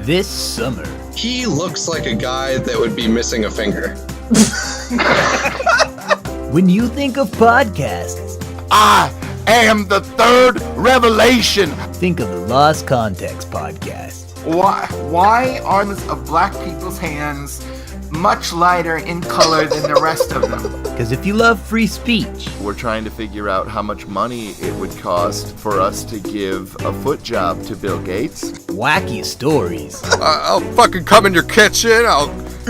This summer. He looks like a guy that would be missing a finger. When you think of podcasts, I am the third revelation. think of the Lost Context podcast. Why are of black people's hands much lighter in color than the rest of them? Because if you love free speech, We're trying to figure out how much money it would cost for us to give a foot job to Bill Gates. wacky stories, I'll fucking come in your kitchen, I'll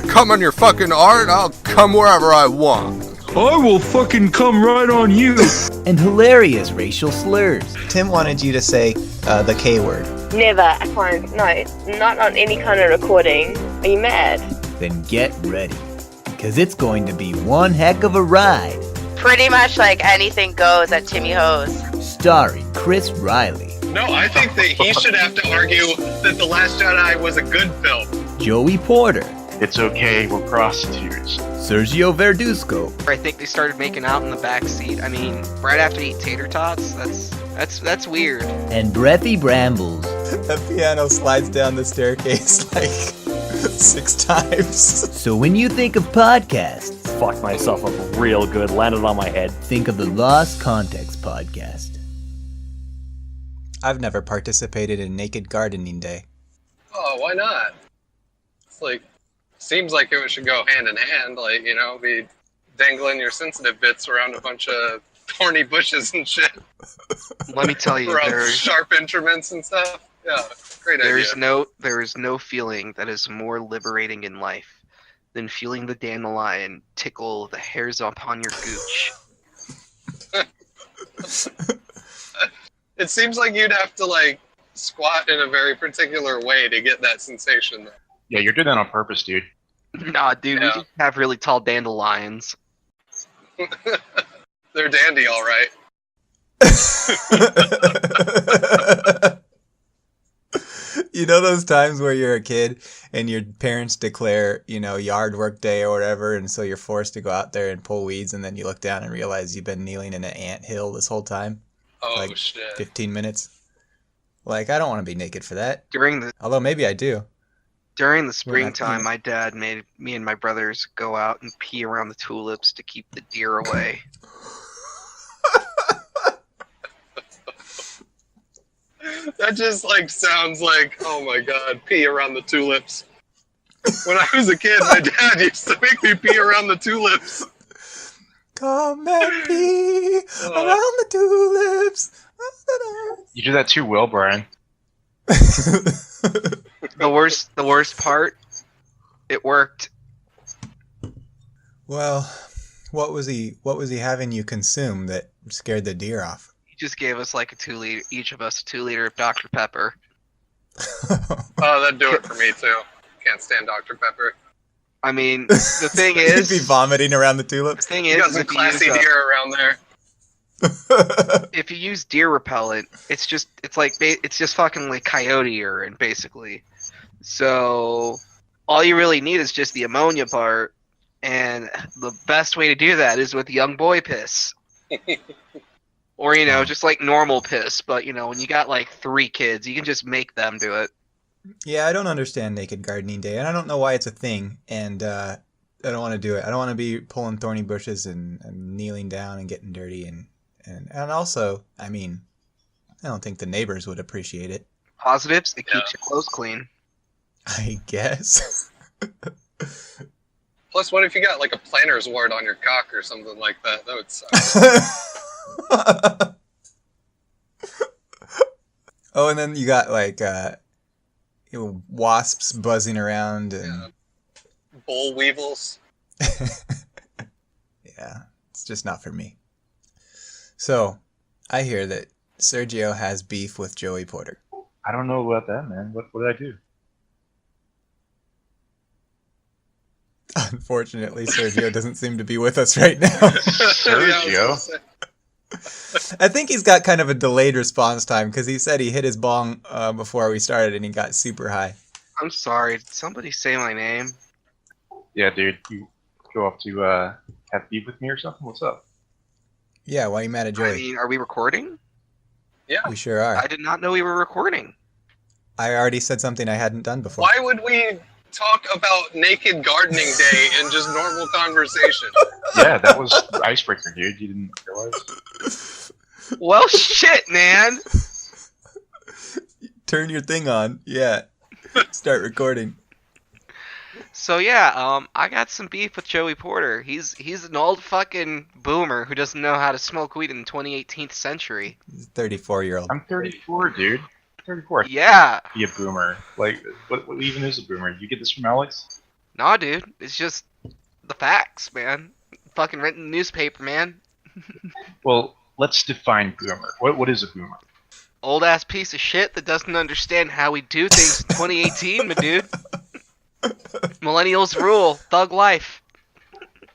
come on your fucking art, I'll come wherever I want. I will fucking come right on you. and hilarious racial slurs. Tim wanted you to say the K word. Never. I can't. No, not on any kind of recording. Are you mad? Then get ready, because it's going to be one heck of a ride. Pretty much like anything goes at Timmy Ho's. Starring Chris Riley, No, I think that he should have to argue that The Last Jedi was a good film. Joey Porter, It's okay, we're prostitutes. Sergio Verduzco, I think they started making out in the back seat. I mean, right after you eat tater tots. That's weird. and Breathy Brambles. The piano slides down the staircase like 6 times. So when you think of podcasts, Fucked myself up real good, landed on my head. think of the Lost Context podcast. I've never participated in Naked Gardening Day. Oh, why not? It's like, seems like it should go hand in hand. Like, you know, be dangling your sensitive bits around a bunch of thorny bushes and shit. Let me tell you, Around sharp instruments and stuff. Yeah, great idea. there is no feeling that is more liberating in life than feeling the dandelion tickle the hairs upon your gooch. It seems like you'd have to, like, squat in a very particular way to get that sensation. Yeah, you're doing that on purpose, dude. Nah, dude, we just have really tall dandelions. They're dandy, all right. You know those times where you're a kid and your parents declare, yard work day or whatever, and so you're forced to go out there and pull weeds, and then you look down and realize you've been kneeling in an anthill this whole time? Oh, like shit. 15 minutes? Like, I don't want to be naked for that. During Although maybe I do. the springtime, my dad made me and my brothers go out and pee around the tulips to keep the deer away. That just, like, sounds like, oh my god, pee around the tulips. When I was a kid, my dad used to make me pee around the tulips. Come and pee around the tulips. You do that too well, Brian. The worst part, it worked. Well, what was he having you consume that scared the deer off? He just gave us like each of us a 2-liter of Dr. Pepper. Oh, that'd do it for me, too. Can't stand Dr. Pepper. I mean, the thing is... You'd be vomiting around the tulips? The thing You is, got some classy deer around there. if you use deer repellent, it's just fucking like coyote urine, basically. So all you really need is just the ammonia part, and the best way to do that is with young boy piss. Or, just like normal piss, but, when you got like 3 kids, you can just make them do it. Yeah, I don't understand Naked Gardening Day, and I don't know why it's a thing, and I don't want to do it. I don't want to be pulling thorny bushes and kneeling down and getting dirty, and also, I mean, I don't think the neighbors would appreciate it. Positives, it keeps your clothes clean. I guess. Plus, what if you got, like, a planter's wart on your cock or something like that? That would suck. Oh, and then you got, like, wasps buzzing around and Boll weevils. Yeah, it's just not for me. So, I hear that Sergio has beef with Joey Porter. I don't know about that, man. What did I do? Unfortunately, Sergio doesn't seem to be with us right now. Sergio? I think he's got kind of a delayed response time because he said he hit his bong before we started and he got super high. I'm sorry, did somebody say my name? Yeah, dude. You go up to have beef with me or something? What's up? Yeah, why are you mad at Joey? I mean, are we recording? Yeah. We sure are. I did not know we were recording. I already said something I hadn't done before. Why would we talk about Naked Gardening Day in just normal conversation? Yeah, that was the icebreaker, dude. You didn't realize? Well, shit, man. Turn your thing on. Yeah. Start recording. So yeah, I got some beef with Joey Porter. He's an old fucking boomer who doesn't know how to smoke weed in the 2018th century. 34-year-old. I'm 34, dude. 34. Yeah. Be a boomer. Like, what even is a boomer? You get this from Alex? Nah, dude. It's just the facts, man. Fucking written in the newspaper, man. Well, let's define boomer. What is a boomer? Old ass piece of shit that doesn't understand how we do things in 2018, my dude. Millennials rule. Thug life.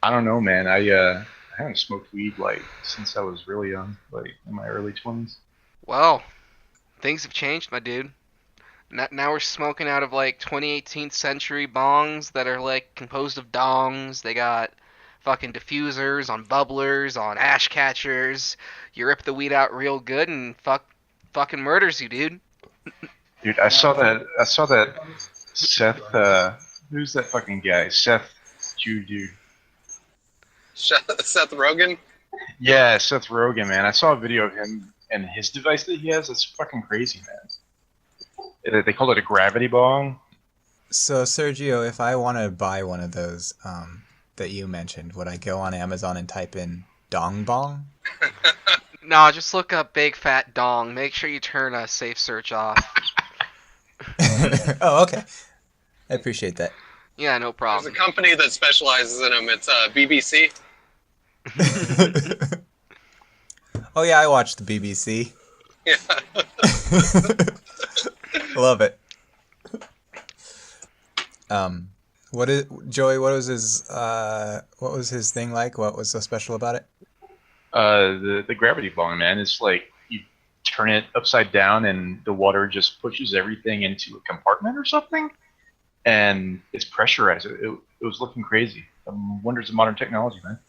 I don't know, man. I haven't smoked weed like since I was really young, like in my early 20s. Well, things have changed, my dude. Now we're smoking out of like 2018th century bongs that are like composed of dongs. They got fucking diffusers on bubblers, on ash catchers. You rip the weed out real good and fucking murders you, dude. Dude, I saw that Seth, who's that fucking guy? Seth, dude. Seth Rogen? Yeah, Seth Rogen, man. I saw a video of him and his device that he has. It's fucking crazy, man. They call it a gravity bong. So, Sergio, if I want to buy one of those that you mentioned, would I go on Amazon and type in dong bong? No, just look up big fat dong. Make sure you turn a safe search off. Oh, okay. I appreciate that. Yeah, no problem. There's a company that specializes in them. It's BBC. Oh yeah, I watched the BBC. Yeah. Love it. Joey? What was his thing like? What was so special about it? The gravity bong, man. It's like you turn it upside down and the water just pushes everything into a compartment or something, and it's pressurized. It was looking crazy. Wonders of modern technology, man.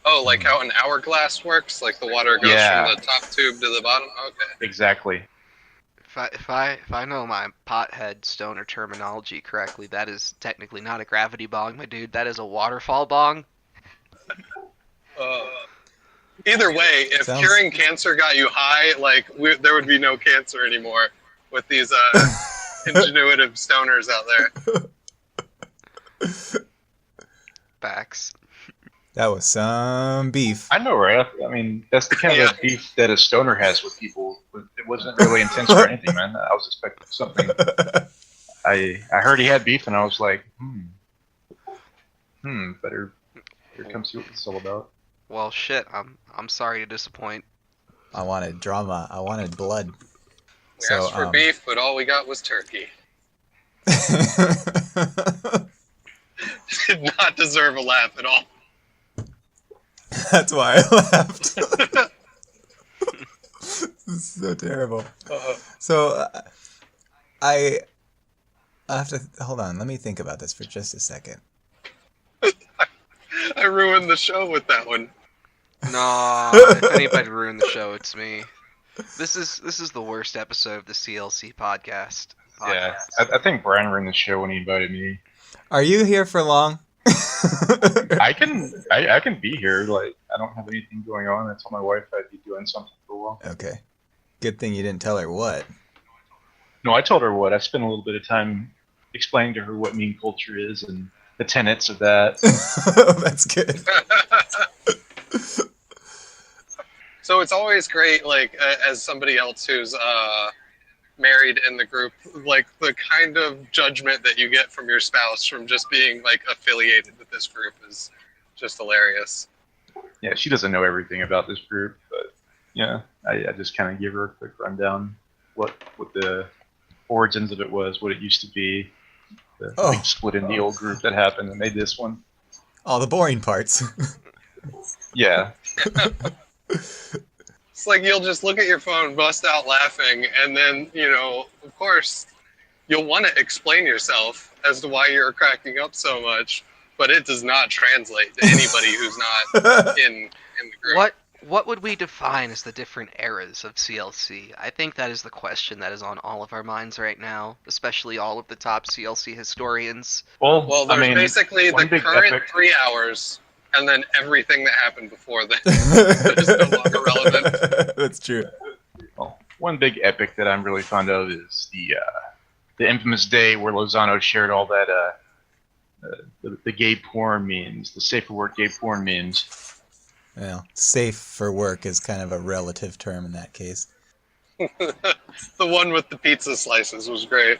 Oh, like how an hourglass works? Like the water goes from the top tube to the bottom? Okay. Exactly. If I know my pothead stoner terminology correctly, that is technically not a gravity bong, my dude. That is a waterfall bong. Either way, if curing cancer got you high, like there would be no cancer anymore with these ingenuitive stoners out there. Facts. That was some beef. I know, right? I mean, that's the kind of beef that a stoner has with people. It wasn't really intense or anything, man. I was expecting something. I heard he had beef, and I was like, better come see what this is all about. Well, shit. I'm sorry to disappoint. I wanted drama. I wanted blood. We asked for beef, but all we got was turkey. Did not deserve a laugh at all. That's why I laughed. This is so terrible. So, I have to hold on. Let me think about this for just a second. I ruined the show with that one. No, if anybody ruined the show, it's me. This is the worst episode of the CLC podcast. Yeah, I think Brian ruined the show when he invited me. Are you here for long? I can be here. Like, I don't have anything going on. I told my wife I'd be doing something for a while. Okay. Good thing you didn't tell her what. No, I told her what. I spent a little bit of time explaining to her what meme culture is and the tenets of that. That's good. So it's always great, like, as somebody else who's married in the group, like, the kind of judgment that you get from your spouse from just being, like, affiliated with this group is just hilarious. Yeah, she doesn't know everything about this group, but, yeah, I just kind of give her a quick rundown what the origins of it was, what it used to be, the big split in the old group that happened and made this one. All the boring parts. Yeah. It's like you'll just look at your phone, bust out laughing, and then, you know, of course, you'll want to explain yourself as to why you're cracking up so much, but it does not translate to anybody who's not in the group. what would we define as the different eras of CLC? I think that is the question that is on all of our minds right now, especially all of the top CLC historians. Well, there's basically the current 3 hours, and then everything that happened before that is no longer relevant. That's true. Well, one big epic that I'm really fond of is the infamous day where Lozano shared all that the gay porn memes, the safe for work gay porn memes. Well, safe for work is kind of a relative term in that case. The one with the pizza slices was great.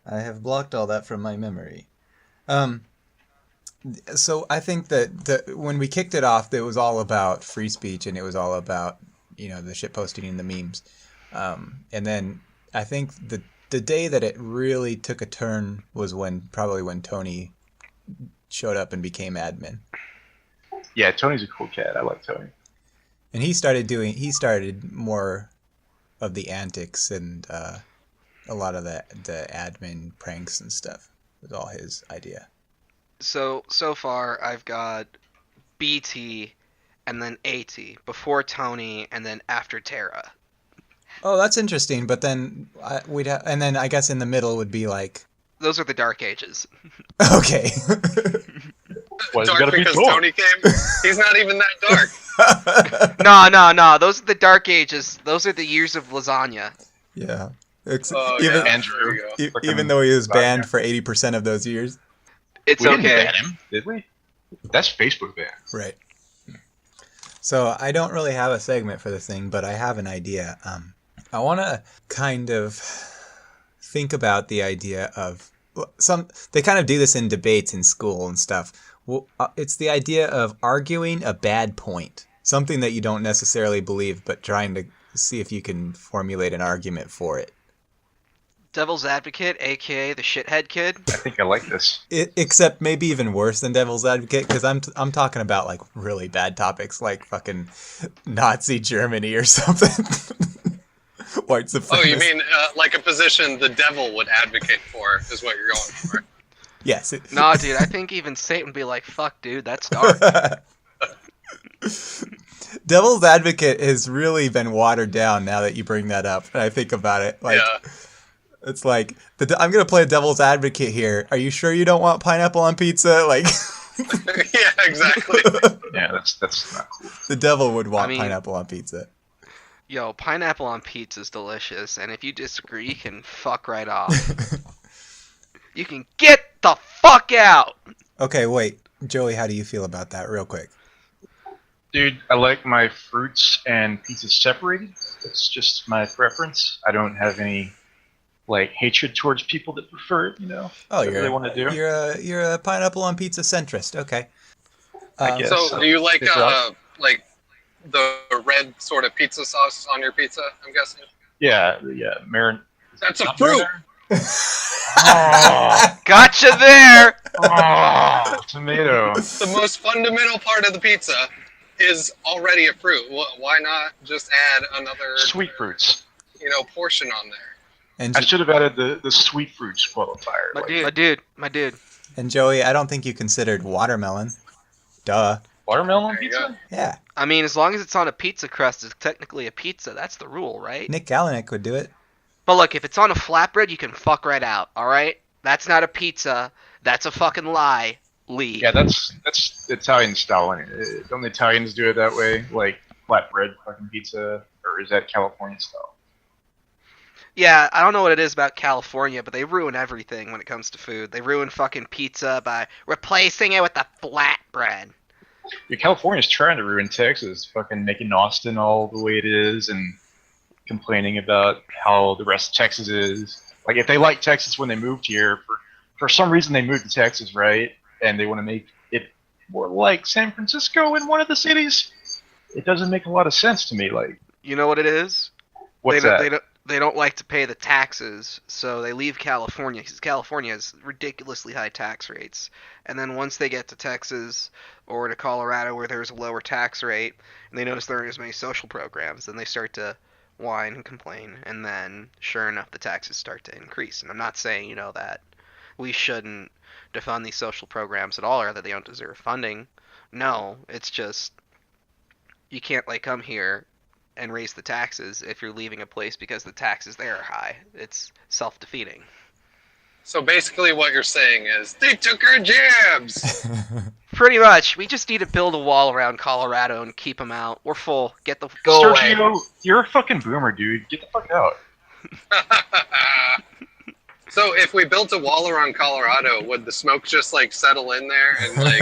I have blocked all that from my memory. So I think that when we kicked it off, it was all about free speech, and it was all about, the shitposting and the memes. And then I think the day that it really took a turn was probably when Tony showed up and became admin. Yeah, Tony's a cool cat. I like Tony. And he started more of the antics and a lot of the admin pranks and stuff. It was all his idea. So far I've got BT and then AT before Tony and then after Terra. Oh, that's interesting. But then and then I guess in the middle would be like. Those are the Dark Ages. Okay. Dark because Tony came? He's not even that dark. No. Those are the Dark Ages. Those are the years of lasagna. Yeah. Andrew. Even though he was banned for 80% of those years. It's we okay. Didn't ban him, did we? That's Facebook ban. Right. So I don't really have a segment for this thing, but I have an idea. I want to kind of think about the idea of they kind of do this in debates in school and stuff. Well, it's the idea of arguing a bad point, something that you don't necessarily believe, but trying to see if you can formulate an argument for it. Devil's Advocate, aka the shithead kid. I think I like this. Except maybe even worse than Devil's Advocate, because I'm talking about like really bad topics, like fucking Nazi Germany or something. White supremacy. Oh, you mean like a position the devil would advocate for is what you're going for? Yes. Nah, dude, I think even Satan would be like, fuck, dude, that's dark. Devil's Advocate has really been watered down now that you bring that up, and I think about it. Like, yeah. It's like, I'm going to play Devil's Advocate here. Are you sure you don't want pineapple on pizza? Like, yeah, exactly. Yeah, that's not cool. The devil would want pineapple on pizza. Yo, pineapple on pizza is delicious, and if you disagree, you can fuck right off. You can get the fuck out! Okay, wait. Joey, how do you feel about that real quick? Dude, I like my fruits and pizza separated. It's just my preference. I don't have any hatred towards people that prefer it, Oh, they want to do. You're a pineapple on pizza centrist. Okay. I guess so do you like the red sort of pizza sauce on your pizza, I'm guessing? Yeah, marin. That's a fruit! Oh. Gotcha there! Oh, tomato. The most fundamental part of the pizza is already a fruit. Why not just add another sweet fruits? Portion on there. And I should have added the sweet fruits qualifier. My dude. And Joey, I don't think you considered watermelon. Duh. Watermelon on pizza? Yeah. I mean, as long as it's on a pizza crust, it's technically a pizza. That's the rule, right? Nick Galenick would do it. But look, if it's on a flatbread, you can fuck right out, alright? That's not a pizza. That's a fucking lie. Lee. Yeah, that's Italian style. Don't the Italians do it that way? Like flatbread fucking pizza? Or is that California style? Yeah, I don't know what it is about California, but they ruin everything when it comes to food. They ruin fucking pizza by replacing it with a flatbread. Yeah, California's trying to ruin Texas, fucking making Austin all the way it is and complaining about how the rest of Texas is. Like, if they like Texas when they moved here, for some reason they moved to Texas, right? And they want to make it more like San Francisco in one of the cities. It doesn't make a lot of sense to me. Like, you know what it is? What's that? They don't like to pay the taxes, so they leave California because California has ridiculously high tax rates. And then once they get to Texas or to Colorado where there's a lower tax rate, and they notice there aren't as many social programs, then they start to whine and complain. And then, sure enough, the taxes start to increase. And I'm not saying, that we shouldn't defund these social programs at all or that they don't deserve funding. No, it's just you can't like come here and raise the taxes if you're leaving a place because the taxes there are high. It's self-defeating. So basically what you're saying is, they took our jabs! Pretty much. We just need to build a wall around Colorado and keep them out. We're full. Get the Sergio, you're a fucking boomer, dude. Get the fuck out. So if we built a wall around Colorado, would the smoke just like settle in there and like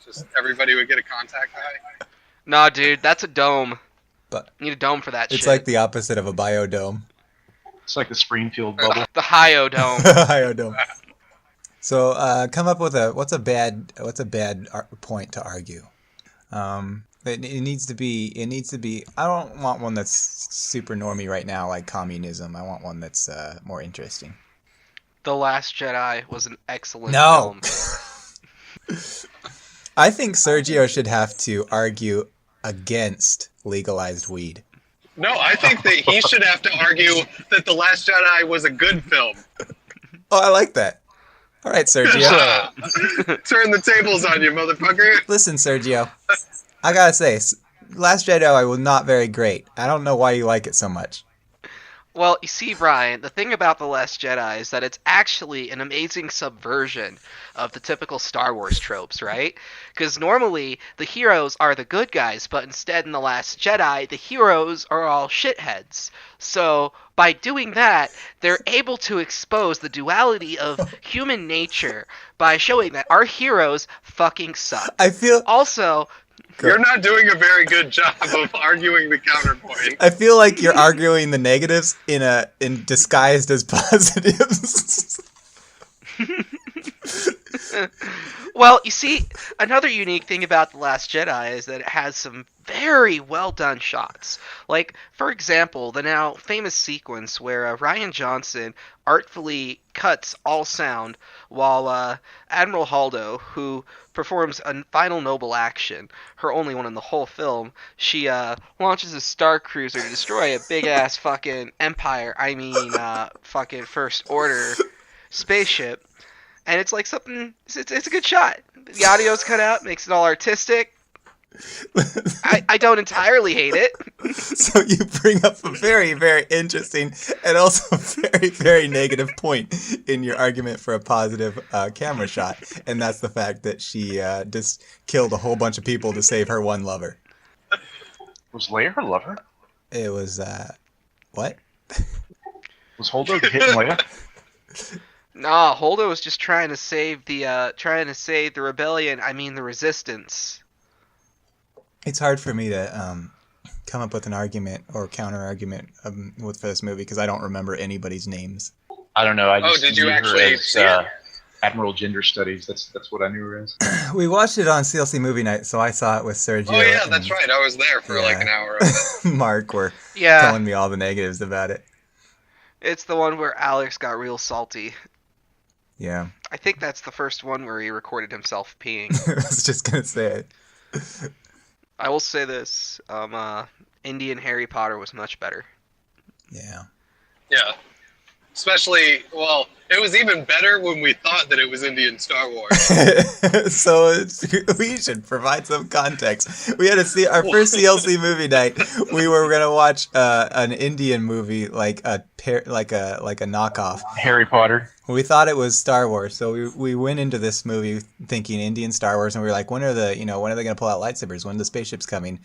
just everybody would get a contact high? Nah, dude, that's a dome. But you need a dome for that shit. It's like the opposite of a biodome. It's like the Springfield bubble. The Hyo-dome. Hyo-dome. So come up with what's a bad point to argue. It needs to be. I don't want one that's super normie right now, like communism. I want one that's more interesting. The Last Jedi was an excellent film. I think Sergio should have to argue against legalized weed. No, I think that he should have to argue that The Last Jedi was a good film. Oh, I like that. All right, Sergio. Turn the tables on you, motherfucker. Listen, Sergio. I gotta say, Last Jedi was not very great. I don't know why you like it so much. Well, you see, Brian, the thing about The Last Jedi is that it's actually an amazing subversion of the typical Star Wars tropes, right? Because normally the heroes are the good guys, but instead in The Last Jedi, the heroes are all shitheads. So by doing that, they're able to expose the duality of human nature by showing that our heroes fucking suck. I feel... Also... You're not doing a very good job of arguing the counterpoint. I feel like you're arguing the negatives in disguised as positives. Well, you see, another unique thing about The Last Jedi is that it has some very well done shots. Like, for example, the now famous sequence where Rian Johnson artfully cuts all sound while Admiral Holdo, who performs a final noble action, her only one in the whole film, she launches a Star Cruiser to destroy a big-ass fucking Empire, fucking First Order spaceship. And it's like something, it's a good shot. The audio's cut out, makes it all artistic. I don't entirely hate it. So you bring up a very, very interesting and also very, very negative point in your argument for a positive camera shot. And that's the fact that she just killed a whole bunch of people to save her one lover. Was Leia her lover? It was, what? Was Holdo hitting Leia? Nah, Holdo was just trying to save the rebellion. I mean, the resistance. It's hard for me to come up with an argument or counter argument for this movie because I don't remember anybody's names. I don't know. I just did you knew actually her as, see it? Admiral Gender Studies. That's what I knew her as. We watched it on CLC Movie Night, so I saw it with Sergio. Oh yeah, that's right. I was there for like an hour of it. Mark were Yeah. telling me all the negatives about it. It's the one where Alex got real salty. Yeah. I think that's the first one where he recorded himself peeing. I was just going to say it. I will say this. Indian Harry Potter was much better. Yeah. Yeah. Especially, well, it was even better when we thought that it was Indian Star Wars. So we should provide some context. We had to see our first CLC movie night. We were gonna watch an Indian movie, like a knockoff. Harry Potter. We thought it was Star Wars, so we went into this movie thinking Indian Star Wars, and we were like, when are they gonna pull out lightsabers? When are the spaceships coming?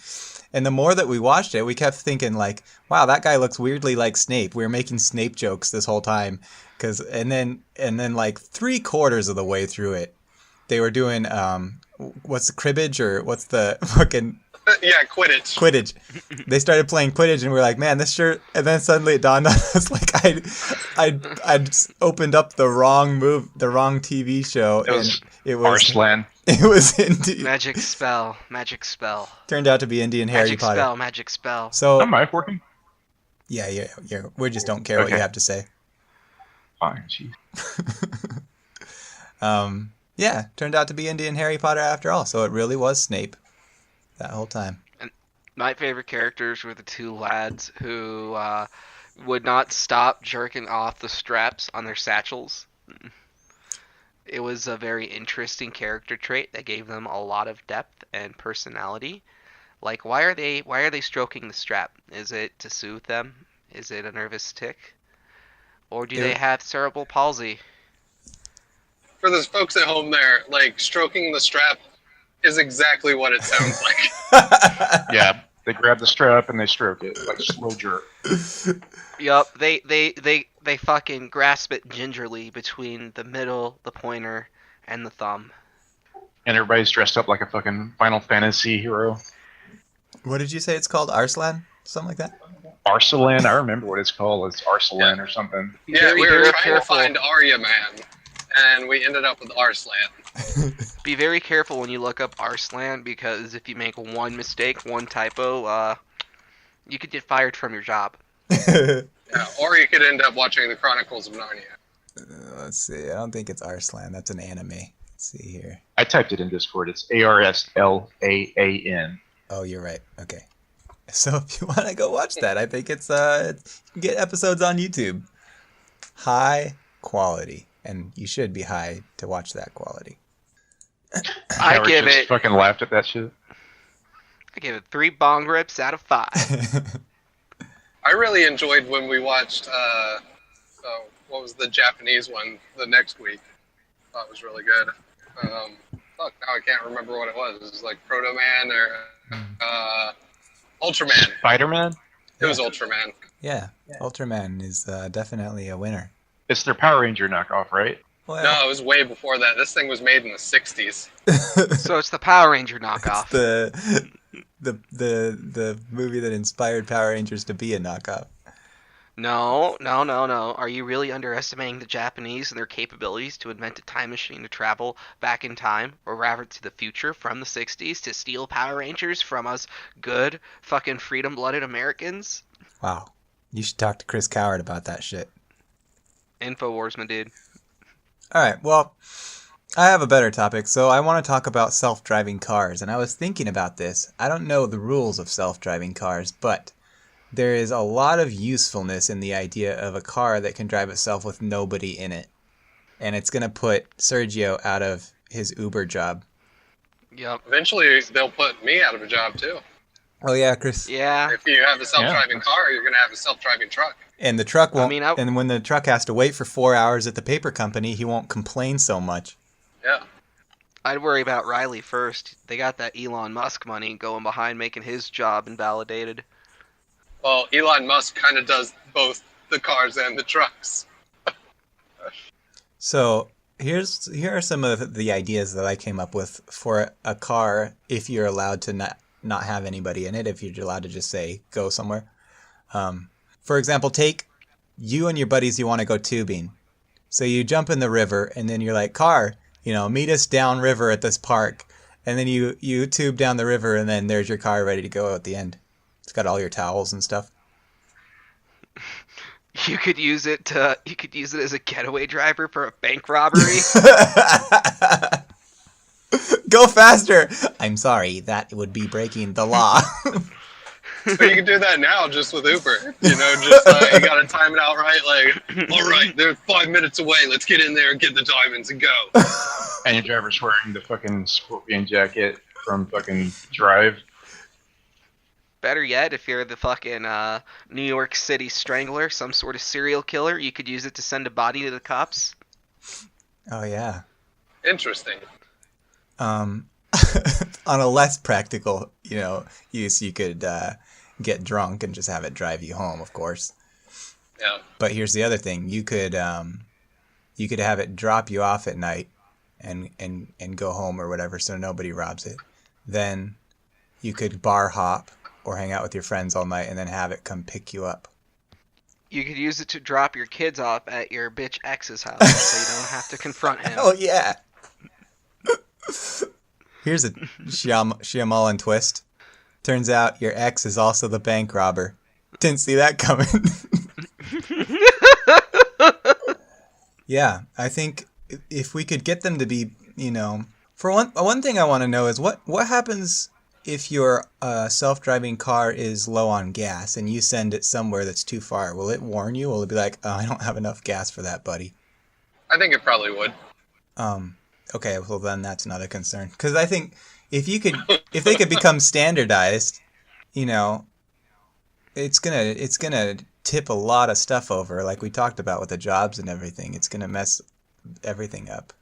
And the more that we watched it, we kept thinking like, wow, that guy looks weirdly like Snape. We were making Snape jokes this whole time, and then like 3/4 of the way through it, they were doing what's the cribbage or what's the fucking Yeah, Quidditch. Quidditch. They started playing Quidditch, and we were like, man, this sure. And then suddenly it dawned on us like I'd opened up the wrong TV show. It was Arslan. It was indeed Magic spell. turned out to be Indian Harry Potter. Magic spell. So Am I working? yeah. We just don't care what you have to say. Fine, jeez. Yeah, turned out to be Indian Harry Potter after all. So it really was Snape that whole time. And my favorite characters were the two lads who would not stop jerking off the straps on their satchels. It was a very interesting character trait that gave them a lot of depth and personality. Like, why are they stroking the strap? Is it to soothe them? Is it a nervous tick? Or do they have cerebral palsy? For those folks at home there, like, stroking the strap is exactly what it sounds like. Yeah, they grab the strap and they stroke it like slow jerk. Yup, they fucking grasp it gingerly between the middle, the pointer, and the thumb. And everybody's dressed up like a fucking Final Fantasy hero. What did you say it's called? Arslan? Something like that? Arsalan, I remember what it's called. It's Arsalan or something. Yeah, we were trying to find Arya Man, and we ended up with Arslan. Be very careful when you look up Arslan, because if you make one mistake, one typo, you could get fired from your job. Yeah, or you could end up watching the Chronicles of Narnia. Let's see. I don't think it's Arslan. That's an anime. Let's see here. I typed it in Discord. It's Arslaan. Oh, you're right. Okay. So if you want to go watch that, I think it's you can get episodes on YouTube. High quality, and you should be high to watch that quality. I give it. Fucking laughed at that shit. I give it 3 bong rips out of 5. I really enjoyed when we watched, what was the Japanese one the next week. Thought it was really good. Now I can't remember what it was. It was like Proto Man or Ultraman. Spider-Man? It was Ultraman. Yeah, Ultraman is definitely a winner. It's their Power Ranger knockoff, right? Well, No, it was way before that. This thing was made in the 60s. So it's the Power Ranger knockoff. the movie that inspired Power Rangers to be a knockoff. No. Are you really underestimating the Japanese and their capabilities to invent a time machine to travel back in time, or rather to the future from the 60s, to steal Power Rangers from us good, fucking freedom-blooded Americans? Wow. You should talk to Chris Coward about that shit. Infowars, my dude. Alright, well, I have a better topic, so I want to talk about self-driving cars, and I was thinking about this. I don't know the rules of self-driving cars, but there is a lot of usefulness in the idea of a car that can drive itself with nobody in it. And it's going to put Sergio out of his Uber job. Yep. Eventually, they'll put me out of a job, too. Oh, yeah, Chris. Yeah. If you have a self-driving car, you're going to have a self-driving truck. And the truck won't. And when the truck has to wait for 4 hours at the paper company, he won't complain so much. Yeah. I'd worry about Riley first. They got that Elon Musk money going behind making his job invalidated. Well, Elon Musk kind of does both the cars and the trucks. So here are some of the ideas that I came up with for a car if you're allowed to not have anybody in it, if you're allowed to just say go somewhere. For example, take you and your buddies, you want to go tubing. So you jump in the river and then you're like, car, meet us downriver at this park. And then you tube down the river and then there's your car ready to go at the end. It's got all your towels and stuff. You could use it as a getaway driver for a bank robbery. Go faster! I'm sorry, that would be breaking the law. But you can do that now just with Uber. You gotta time it out right. Like, all right, they're 5 minutes away. Let's get in there and get the diamonds and go. And your driver's wearing the fucking scorpion jacket from fucking Drive. Better yet, if you're the fucking New York City Strangler, some sort of serial killer, you could use it to send a body to the cops. Oh, yeah. Interesting. On a less practical, use, you could get drunk and just have it drive you home, of course. Yeah. But here's the other thing: you could have it drop you off at night, and go home or whatever, so nobody robs it. Then you could bar hop or hang out with your friends all night, and then have it come pick you up. You could use it to drop your kids off at your bitch ex's house, so you don't have to confront him. Oh yeah. Here's a Shyamalan twist. Turns out your ex is also the bank robber. Didn't see that coming. Yeah, I think if we could get them to be, for one thing I want to know is what happens if your self-driving car is low on gas and you send it somewhere that's too far. Will it warn you? Will it be like, oh, I don't have enough gas for that, buddy? I think it probably would. Okay, well then that's not a concern. Because I think if they could become standardized, you know, it's gonna tip a lot of stuff over, like we talked about with the jobs and everything. It's gonna mess everything up.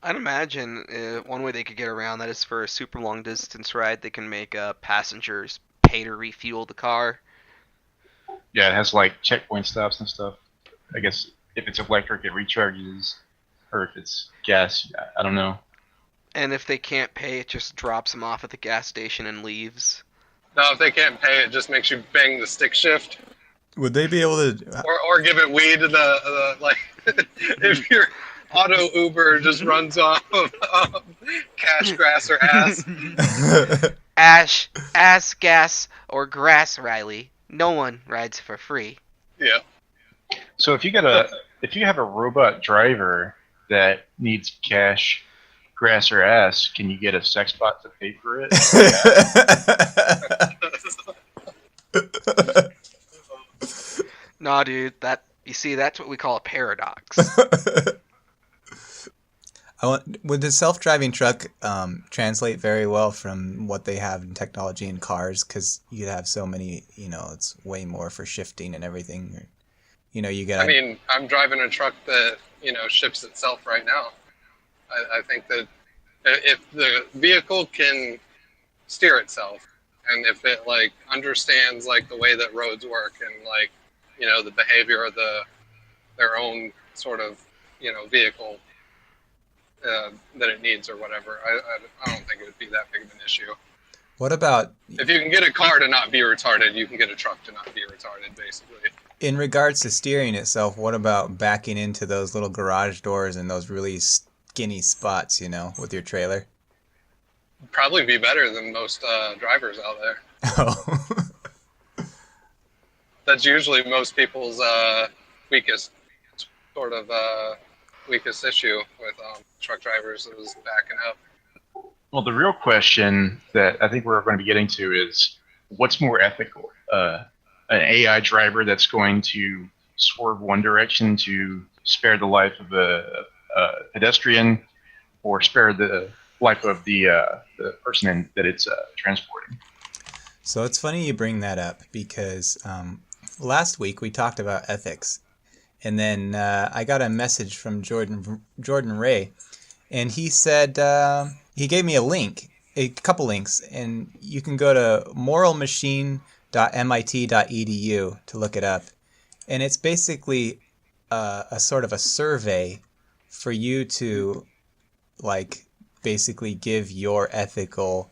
I'd imagine one way they could get around that is for a super long distance ride, they can make passengers pay to refuel the car. Yeah, it has like checkpoint stops and stuff. I guess if it's electric, it recharges, or if it's gas, I don't know. And if they can't pay, it just drops them off at the gas station and leaves. No, if they can't pay, it just makes you bang the stick shift. Would they be able to? Or give it weed to the like, if your auto Uber just runs off of cash, grass, or ass. Ass, gas, or grass, Riley. No one rides for free. Yeah. So if you have a robot driver that needs cash, grass, or ass, can you get a sex bot to pay for it? Nah, dude. That's what we call a paradox. Would the self-driving truck translate very well from what they have in technology in cars? Because you have so many, it's way more for shifting and everything. You get. I mean, I'm driving a truck that ships itself right now. I think that if the vehicle can steer itself, and if it understands the way that roads work and the behavior of their own sort of vehicle that it needs or whatever, I don't think it would be that big of an issue. What about if you can get a car to not be retarded, you can get a truck to not be retarded, basically. In regards to steering itself, what about backing into those little garage doors and those really skinny spots, with your trailer? Probably be better than most drivers out there. Oh. That's usually most people's weakest issue with truck drivers is backing up. Well, the real question that I think we're going to be getting to is what's more ethical? An AI driver that's going to swerve one direction to spare the life of a pedestrian, or spare the life of the person that it's transporting. So it's funny you bring that up, because last week we talked about ethics, and then I got a message from Jordan Ray, and he said he gave me a couple links, and you can go to moralmachine.mit.edu to look it up, and it's basically a sort of a survey for you to basically give your ethical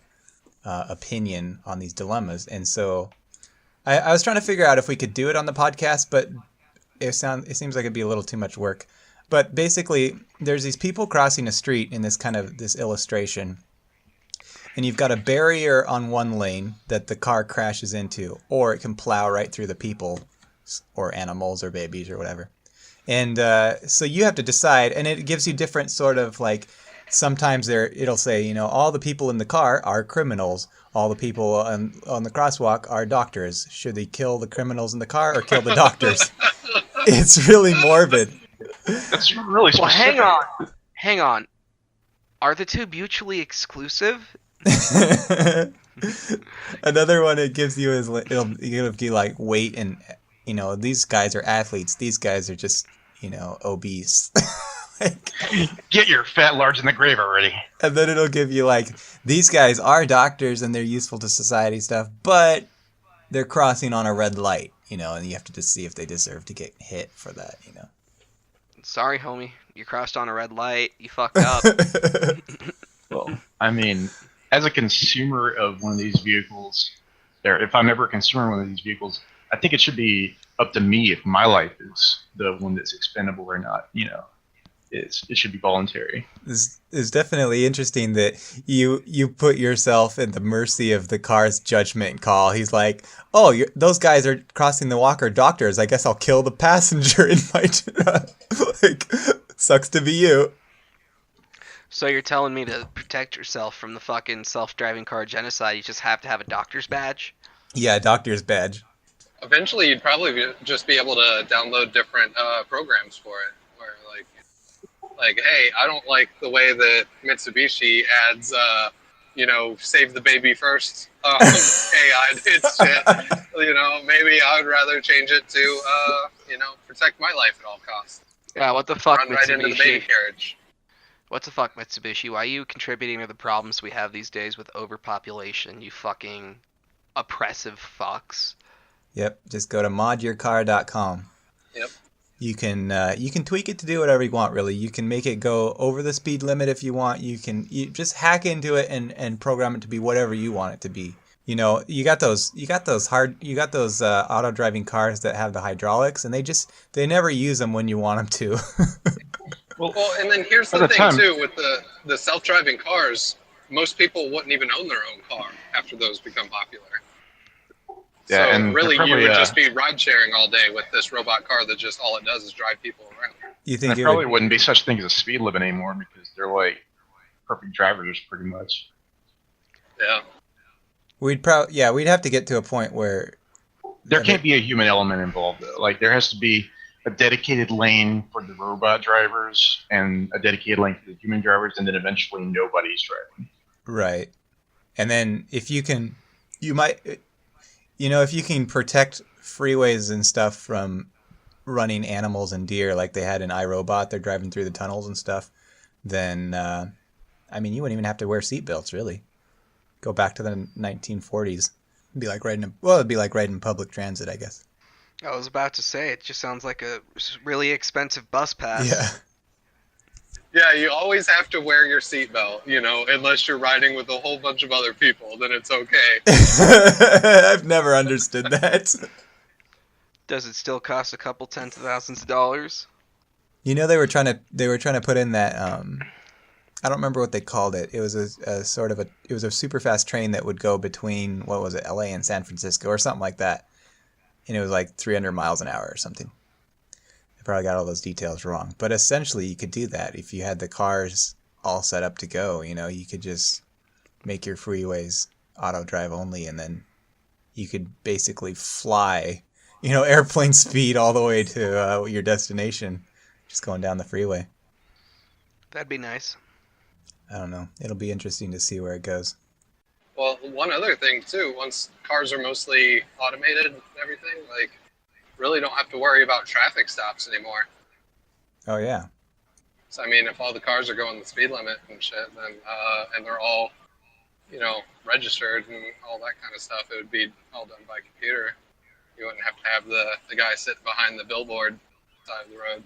opinion on these dilemmas. And so I was trying to figure out if we could do it on the podcast, but it seems like it'd be a little too much work. But basically, there's these people crossing a street in this illustration, and you've got a barrier on one lane that the car crashes into, or it can plow right through the people, or animals, or babies, or whatever. And so you have to decide, and it gives you different sort of sometimes it'll say, all the people in the car are criminals. All the people on the crosswalk are doctors. Should they kill the criminals in the car or kill the doctors? It's really morbid. That's really specific. Well, hang on. Are the two mutually exclusive? Another one it gives you is it'll give you weight, and these guys are athletes. These guys are just obese. Get your fat large in the grave already. And then it'll give you these guys are doctors and they're useful to society stuff, but they're crossing on a red light, and you have to just see if they deserve to get hit for that, Sorry, homie. You crossed on a red light. You fucked up. Well, I mean, as a consumer of one of these vehicles, or if I'm ever a consumer of one of these vehicles, I think it should be up to me if my life is the one that's expendable or not. It should be voluntary. It's definitely interesting that you put yourself in the mercy of the car's judgment call. He's like, oh, those guys are crossing the walk are doctors. I guess I'll kill the passenger in my truck. Sucks to be you. So you're telling me to protect yourself from the fucking self-driving car genocide, you just have to have a doctor's badge? Yeah, doctor's badge. Eventually, you'd probably just be able to download different programs for it, where hey, I don't like the way that Mitsubishi adds save the baby first. AI did shit. Maybe I would rather change it to, protect my life at all costs. Yeah, what the fuck, Run right into the baby Mitsubishi? carriage. What the fuck, Mitsubishi? Why are you contributing to the problems we have these days with overpopulation, you fucking oppressive fucks? Yep, just go to modyourcar.com. Yep. You can tweak it to do whatever you want, really. You can make it go over the speed limit if you want. You just hack into it and program it to be whatever you want it to be. You got those auto driving cars that have the hydraulics, and they never use them when you want them to. Well, and then here's the thing too with the self-driving cars. Most people wouldn't even own their own car after those become popular. Yeah, so and really, probably, you would just be ride sharing all day with this robot car that just all it does is drive people around. You think there probably wouldn't be such thing as a speed limit anymore because they're like perfect drivers, pretty much. Yeah. We'd have to get to a point where there can't be a human element involved, though. Like there has to be a dedicated lane for the robot drivers and a dedicated lane for the human drivers, and then eventually nobody's driving. Right. And then if you can protect freeways and stuff from running animals and deer like they had in iRobot, they're driving through the tunnels and stuff, then, you wouldn't even have to wear seatbelts, really. Go back to the 1940s. It'd be like riding public transit, I guess. I was about to say, it just sounds like a really expensive bus pass. Yeah. Yeah, you always have to wear your seatbelt, unless you're riding with a whole bunch of other people, then it's okay. I've never understood that. Does it still cost a couple tens of thousands of dollars? They were trying to put in that I don't remember what they called it. It was a super fast train that would go between LA and San Francisco or something like that. And it was like 300 miles an hour or something. I probably got all those details wrong. But essentially you could do that if you had the cars all set up to go. You could just make your freeways auto drive only, and then you could basically fly, airplane speed all the way to your destination, just going down the freeway. That'd be nice. I don't know. It'll be interesting to see where it goes. Well, one other thing too, once cars are mostly automated and everything, really don't have to worry about traffic stops anymore. Oh yeah. So if all the cars are going the speed limit and shit, then and they're all, registered and all that kind of stuff, it would be all done by computer. You wouldn't have to have the guy sitting behind the billboard side of the road.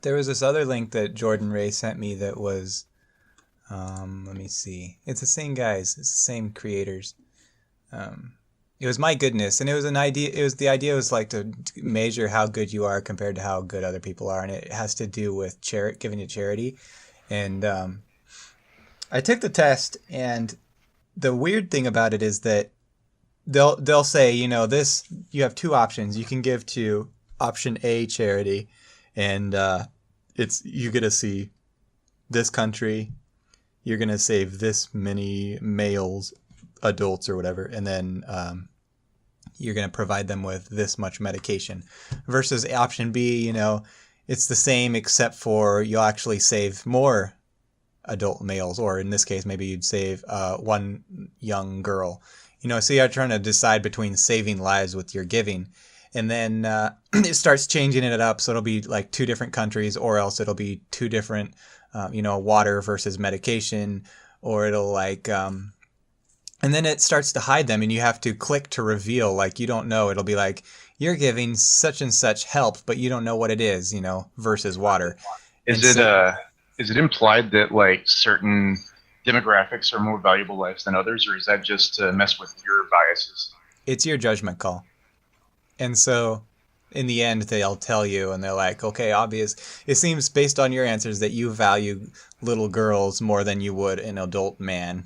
There was this other link that Jordan Ray sent me that was, let me see. It's the same guys. It's the same creators. It was My Goodness, and it was an idea. The idea was like to measure how good you are compared to how good other people are, and it has to do with giving to charity. And I took the test, and the weird thing about it is that they'll say, this, you have two options. You can give to option A, charity, and you get to see this country. You're gonna save this many males, adults or whatever, and then you're gonna provide them with this much medication. Versus option B, it's the same except for you'll actually save more adult males, or in this case, maybe you'd save one young girl. So you're trying to decide between saving lives with your giving. And then it starts changing it up, so it'll be like two different countries, or else it'll be two different, water versus medication, or it'll and then it starts to hide them, and you have to click to reveal, you don't know. It'll be like, you're giving such and such help, but you don't know what it is, versus water. Is it implied that certain demographics are more valuable lives than others, or is that just to mess with your biases? It's your judgment call. And so in the end, they'll tell you, and they're like, okay, obvious. It seems based on your answers that you value little girls more than you would an adult man,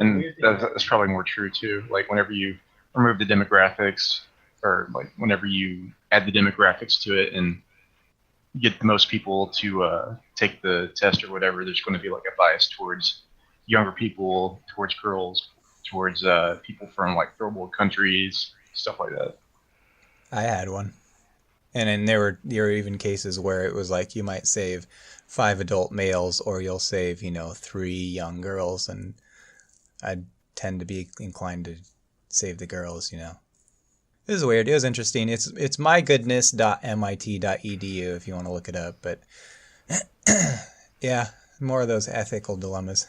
And that's probably more true, too. Whenever you remove the demographics, or whenever you add the demographics to it and get the most people to take the test or whatever, there's going to be a bias towards younger people, towards girls, towards people from third world countries, stuff like that. I had one. And then there were even cases where it was like you might save 5 adult males, or you'll save 3 young girls, and I'd tend to be inclined to save the girls. It was weird. It was interesting. It's mygoodness.mit.edu if you want to look it up. But yeah, more of those ethical dilemmas.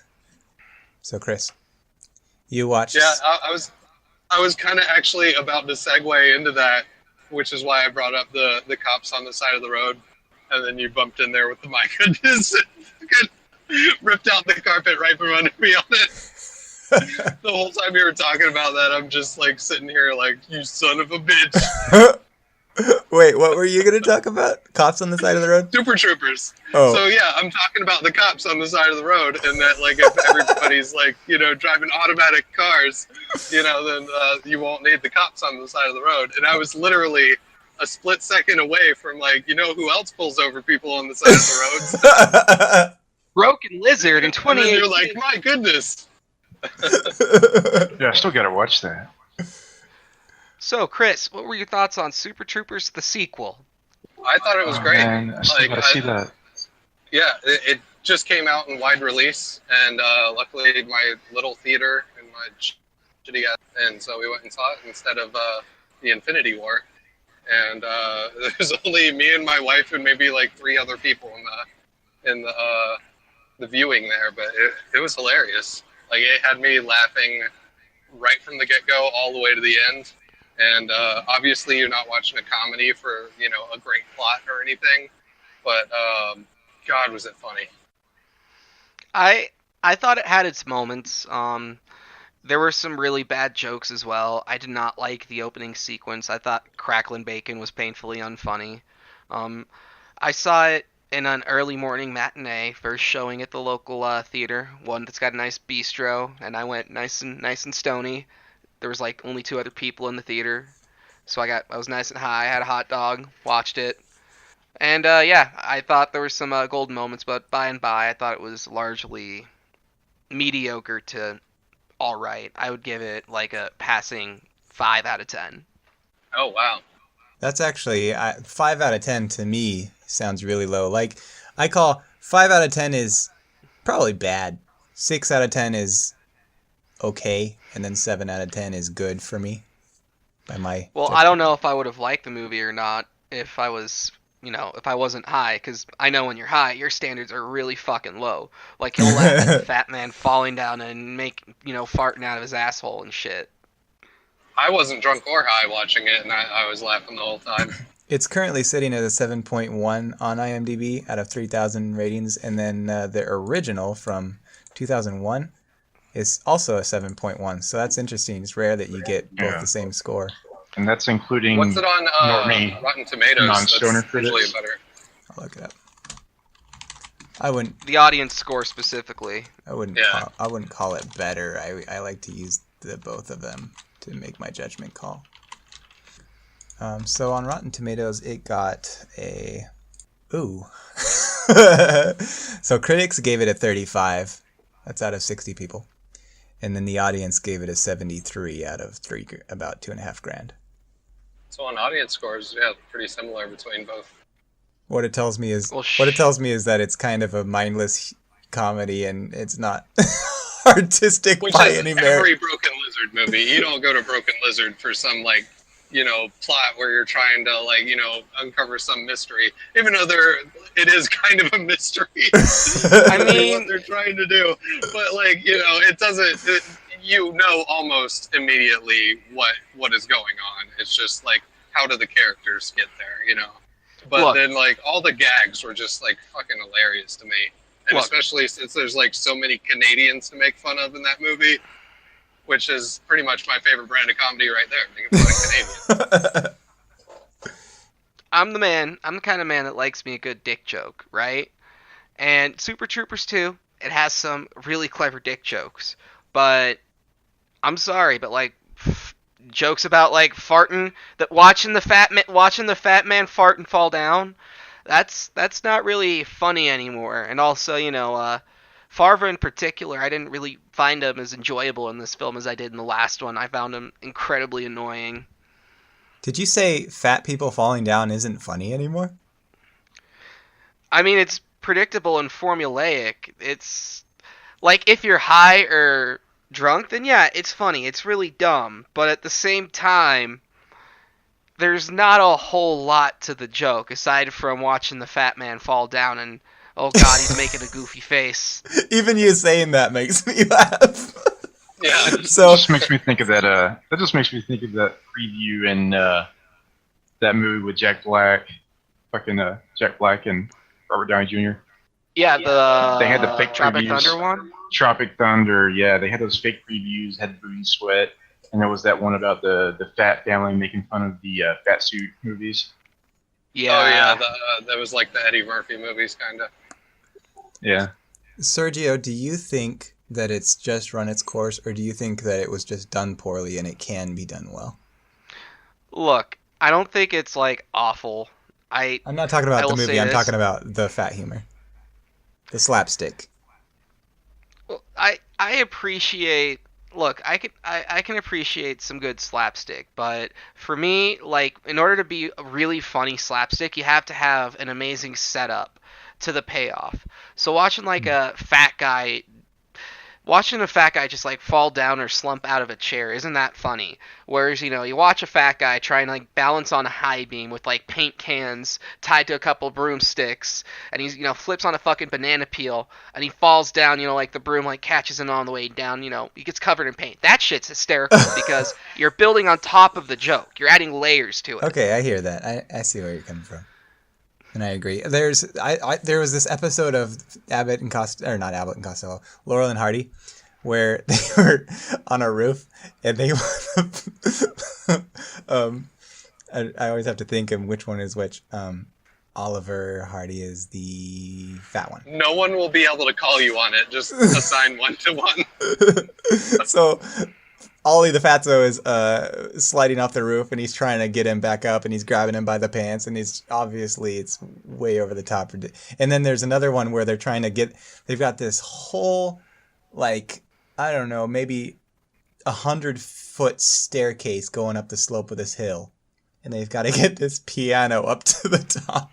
So Chris, you watched? Yeah, I was kind of actually about to segue into that, which is why I brought up the cops on the side of the road, and then you bumped in there with the my goodness, ripped out the carpet right from under me on it. The whole time you were talking about that, I'm just like sitting here like, you son of a bitch. Wait, what were you going to talk about? Cops on the side of the road? Super Troopers. Oh. So yeah, I'm talking about the cops on the side of the road, and that like if everybody's like, driving automatic cars, then you won't need the cops on the side of the road. And I was literally a split second away from like, who else pulls over people on the side of the roads? Broken Lizard in And 2018. then you're like, my goodness. Yeah, I still gotta watch that. So, Chris, what were your thoughts on Super Troopers, the sequel? I thought it was great. Man, I still gotta see that. Yeah, it just came out in wide release, and luckily my little theater and my shitty ass, and so we went and saw it instead of the Infinity War. And there's only me and my wife and maybe like 3 other people in the viewing there, but it was hilarious. Like, it had me laughing right from the get-go all the way to the end. And obviously you're not watching a comedy for, a great plot or anything, but God, was it funny. I thought it had its moments. There were some really bad jokes as well. I did not like the opening sequence. I thought Cracklin' Bacon was painfully unfunny. I saw it in an early morning matinee, first showing at the local theater, one that's got a nice bistro, and I went nice and stony. There was like only 2 other people in the theater, so I was nice and high. I had a hot dog, watched it, and yeah, I thought there were some golden moments, but by and by, I thought it was largely mediocre to all right. I would give it like a passing 5 out of 10. Oh wow, That's actually 5 out of 10 to me sounds really low. Like, I call 5 out of 10 is probably bad. 6 out of 10 is okay, and then 7 out of 10 is good for me. Well, I don't know if I would have liked the movie or not if I was, if I wasn't high, because I know when you're high, your standards are really fucking low. Like, he'll laugh at the fat man falling down and farting out of his asshole and shit. I wasn't drunk or high watching it, and I was laughing the whole time. It's currently sitting at a 7.1 on IMDb out of 3,000 ratings, and then the original from 2001 is also a 7.1, so that's interesting. It's rare that you get both the same score. And that's including What's it on Rotten Tomatoes? non-stoner That's usually critics. better. I'll look it up. I wouldn't. The audience score specifically. I wouldn't call it better. I like to use both of them to make my judgment call. So on Rotten Tomatoes, it got a ooh. So critics gave it a 35. That's out of 60 people. And then the audience gave it a 73 out of about $2,500. So on audience scores, yeah, pretty similar between both. What it tells me is that it's kind of a mindless comedy and it's not artistic Which by is any merit. every Broken Lizard movie. You don't go to Broken Lizard for some plot where you're trying to uncover some mystery, even though it is kind of a mystery. I mean, what they're trying to do, but it doesn't. Almost immediately what is going on. It's just like, how do the characters get there? But then all the gags were just fucking hilarious to me, and especially since there's so many Canadians to make fun of in that movie. Which is pretty much my favorite brand of comedy right there, making fun of Canadians. I'm the kind of man that likes me a good dick joke, right? And Super Troopers 2, it has some really clever dick jokes. But I'm sorry, but jokes about farting, watching the fat man fart and fall down, that's not really funny anymore. And also, Farva in particular, I didn't really find him as enjoyable in this film as I did in the last one. I found him incredibly annoying. Did you say fat people falling down isn't funny anymore? I mean, it's predictable and formulaic. It's like if you're high or drunk, then yeah, it's funny. It's really dumb. But at the same time, there's not a whole lot to the joke aside from watching the fat man fall down and, oh god, he's making a goofy face. Even you saying that makes me laugh. Yeah. So That just makes me think of that. That just makes me think of that preview in that movie with Jack Black, Jack Black and Robert Downey Jr. Yeah, They had the fake Tropic previews. Thunder one? Tropic Thunder, yeah, they had those fake previews, had booty sweat, and there was that one about the fat family making fun of the fat suit movies. Yeah. Oh yeah, that was like the Eddie Murphy movies, kind of. Yeah. Sergio, do you think that it's just run its course, or do you think that it was just done poorly and it can be done well? Look, I don't think it's like awful. I'm not talking about the movie. I'm talking about the fat humor, the slapstick. Well, I appreciate. Look, I can appreciate some good slapstick, but for me, like, in order to be a really funny slapstick, you have to have an amazing setup to the payoff. So watching a fat guy just like fall down or slump out of a chair isn't that funny. Whereas, you watch a fat guy try and like balance on a high beam with like paint cans tied to a couple broomsticks, and he's flips on a fucking banana peel and he falls down, like the broom like catches him on the way down, he gets covered in paint. That shit's hysterical because you're building on top of the joke. You're adding layers to it. Okay, I hear that. I see where you're coming from. And I agree. There was this episode of Abbott and Costello, or not Abbott and Costello, Laurel and Hardy, where they were on a roof and they I always have to think of which one is which. Oliver Hardy is the fat one. No one will be able to call you on it. Just assign 1 to 1. So Ollie the Fatso is sliding off the roof, and he's trying to get him back up, and he's grabbing him by the pants, and it's way over the top. And then there's another one where they're trying to they've got this whole, like, I don't know, maybe 100-foot staircase going up the slope of this hill, and they've got to get this piano up to the top.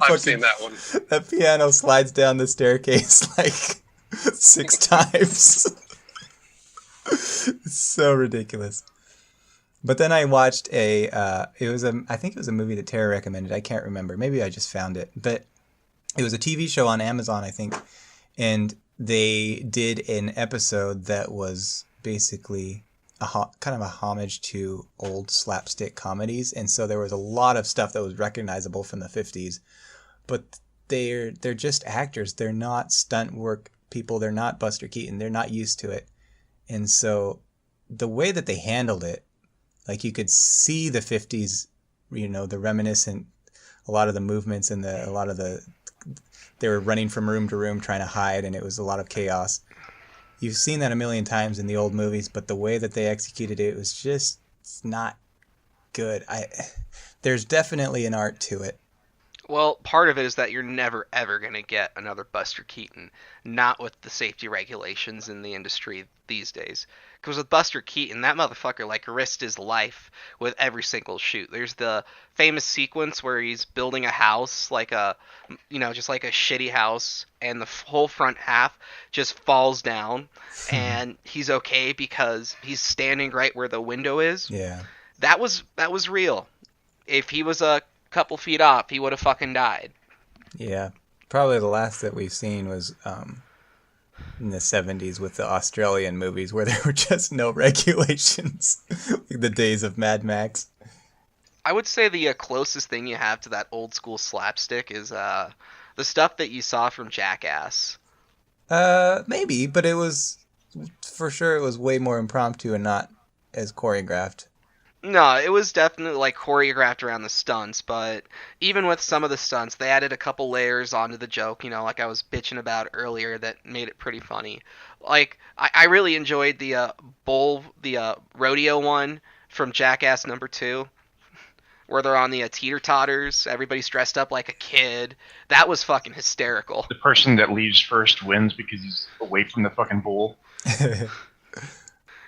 I've seen that one. That piano slides down the staircase like 6 times. It's so ridiculous. But then I watched I think it was a movie that Tara recommended. I can't remember. Maybe I just found it. But it was a TV show on Amazon, I think. And they did an episode that was basically kind of a homage to old slapstick comedies. And so there was a lot of stuff that was recognizable from the 50s. But they're just actors. They're not stunt work people. They're not Buster Keaton. They're not used to it. And so the way that they handled it, like you could see the 50s, the reminiscent, a lot of the movements and they were running from room to room trying to hide, and it was a lot of chaos. You've seen that a million times in the old movies, but the way that they executed it was just not good. There's definitely an art to it. Well, part of it is that you're never, ever going to get another Buster Keaton, not with the safety regulations in the industry these days. Because with Buster Keaton, that motherfucker, like, risked his life with every single shoot. There's the famous sequence where he's building a house, like just like a shitty house, and the whole front half just falls down, and he's okay because he's standing right where the window is. Yeah. That was real. If he was a couple feet off, he would have fucking died. Yeah, probably the last that we've seen was in the 70s with the Australian movies where there were just no regulations, like the days of Mad Max. I would say the closest thing you have to that old school slapstick is the stuff that you saw from Jackass. Maybe, but it was way more impromptu and not as choreographed. No, it was definitely like choreographed around the stunts, but even with some of the stunts, they added a couple layers onto the joke, like I was bitching about earlier, that made it pretty funny. Like, I really enjoyed the rodeo one from Jackass number 2, where they're on the teeter-totters, everybody's dressed up like a kid. That was fucking hysterical. The person that leaves first wins because he's away from the fucking bull.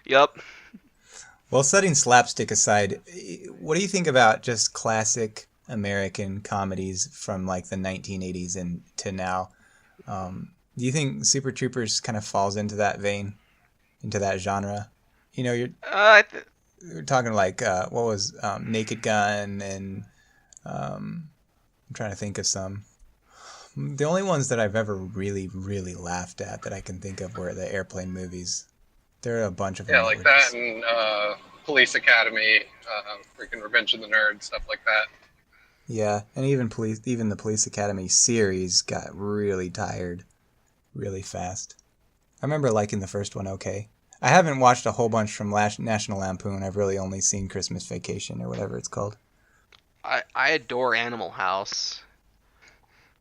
Yup. Well, setting slapstick aside, what do you think about just classic American comedies from like the 1980s and to now? Do you think Super Troopers kind of falls into that vein, into that genre? You know, you're talking like what was Naked Gun and I'm trying to think of some. The only ones that I've ever really, really laughed at that I can think of were the airplane movies. There are a bunch of them. Yeah, like that and Police Academy, freaking Revenge of the Nerds, stuff like that. Yeah, and even the Police Academy series got really tired really fast. I remember liking the first one okay. I haven't watched a whole bunch from National Lampoon. I've really only seen Christmas Vacation or whatever it's called. I adore Animal House.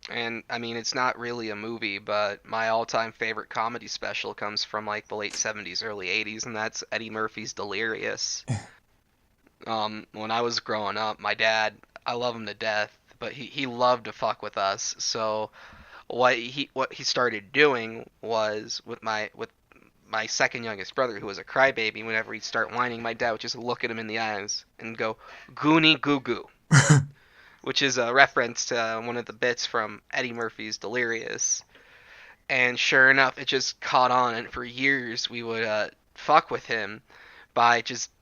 And, I mean, it's not really a movie, but my all-time favorite comedy special comes from, like, the late 70s, early 80s, and that's Eddie Murphy's Delirious. When I was growing up, my dad, I love him to death, but he loved to fuck with us, so what he started doing was, with my second youngest brother, who was a crybaby, whenever he'd start whining, my dad would just look at him in the eyes and go, "Goonie goo goo." Which is a reference to one of the bits from Eddie Murphy's Delirious. And sure enough, it just caught on, and for years we would fuck with him by just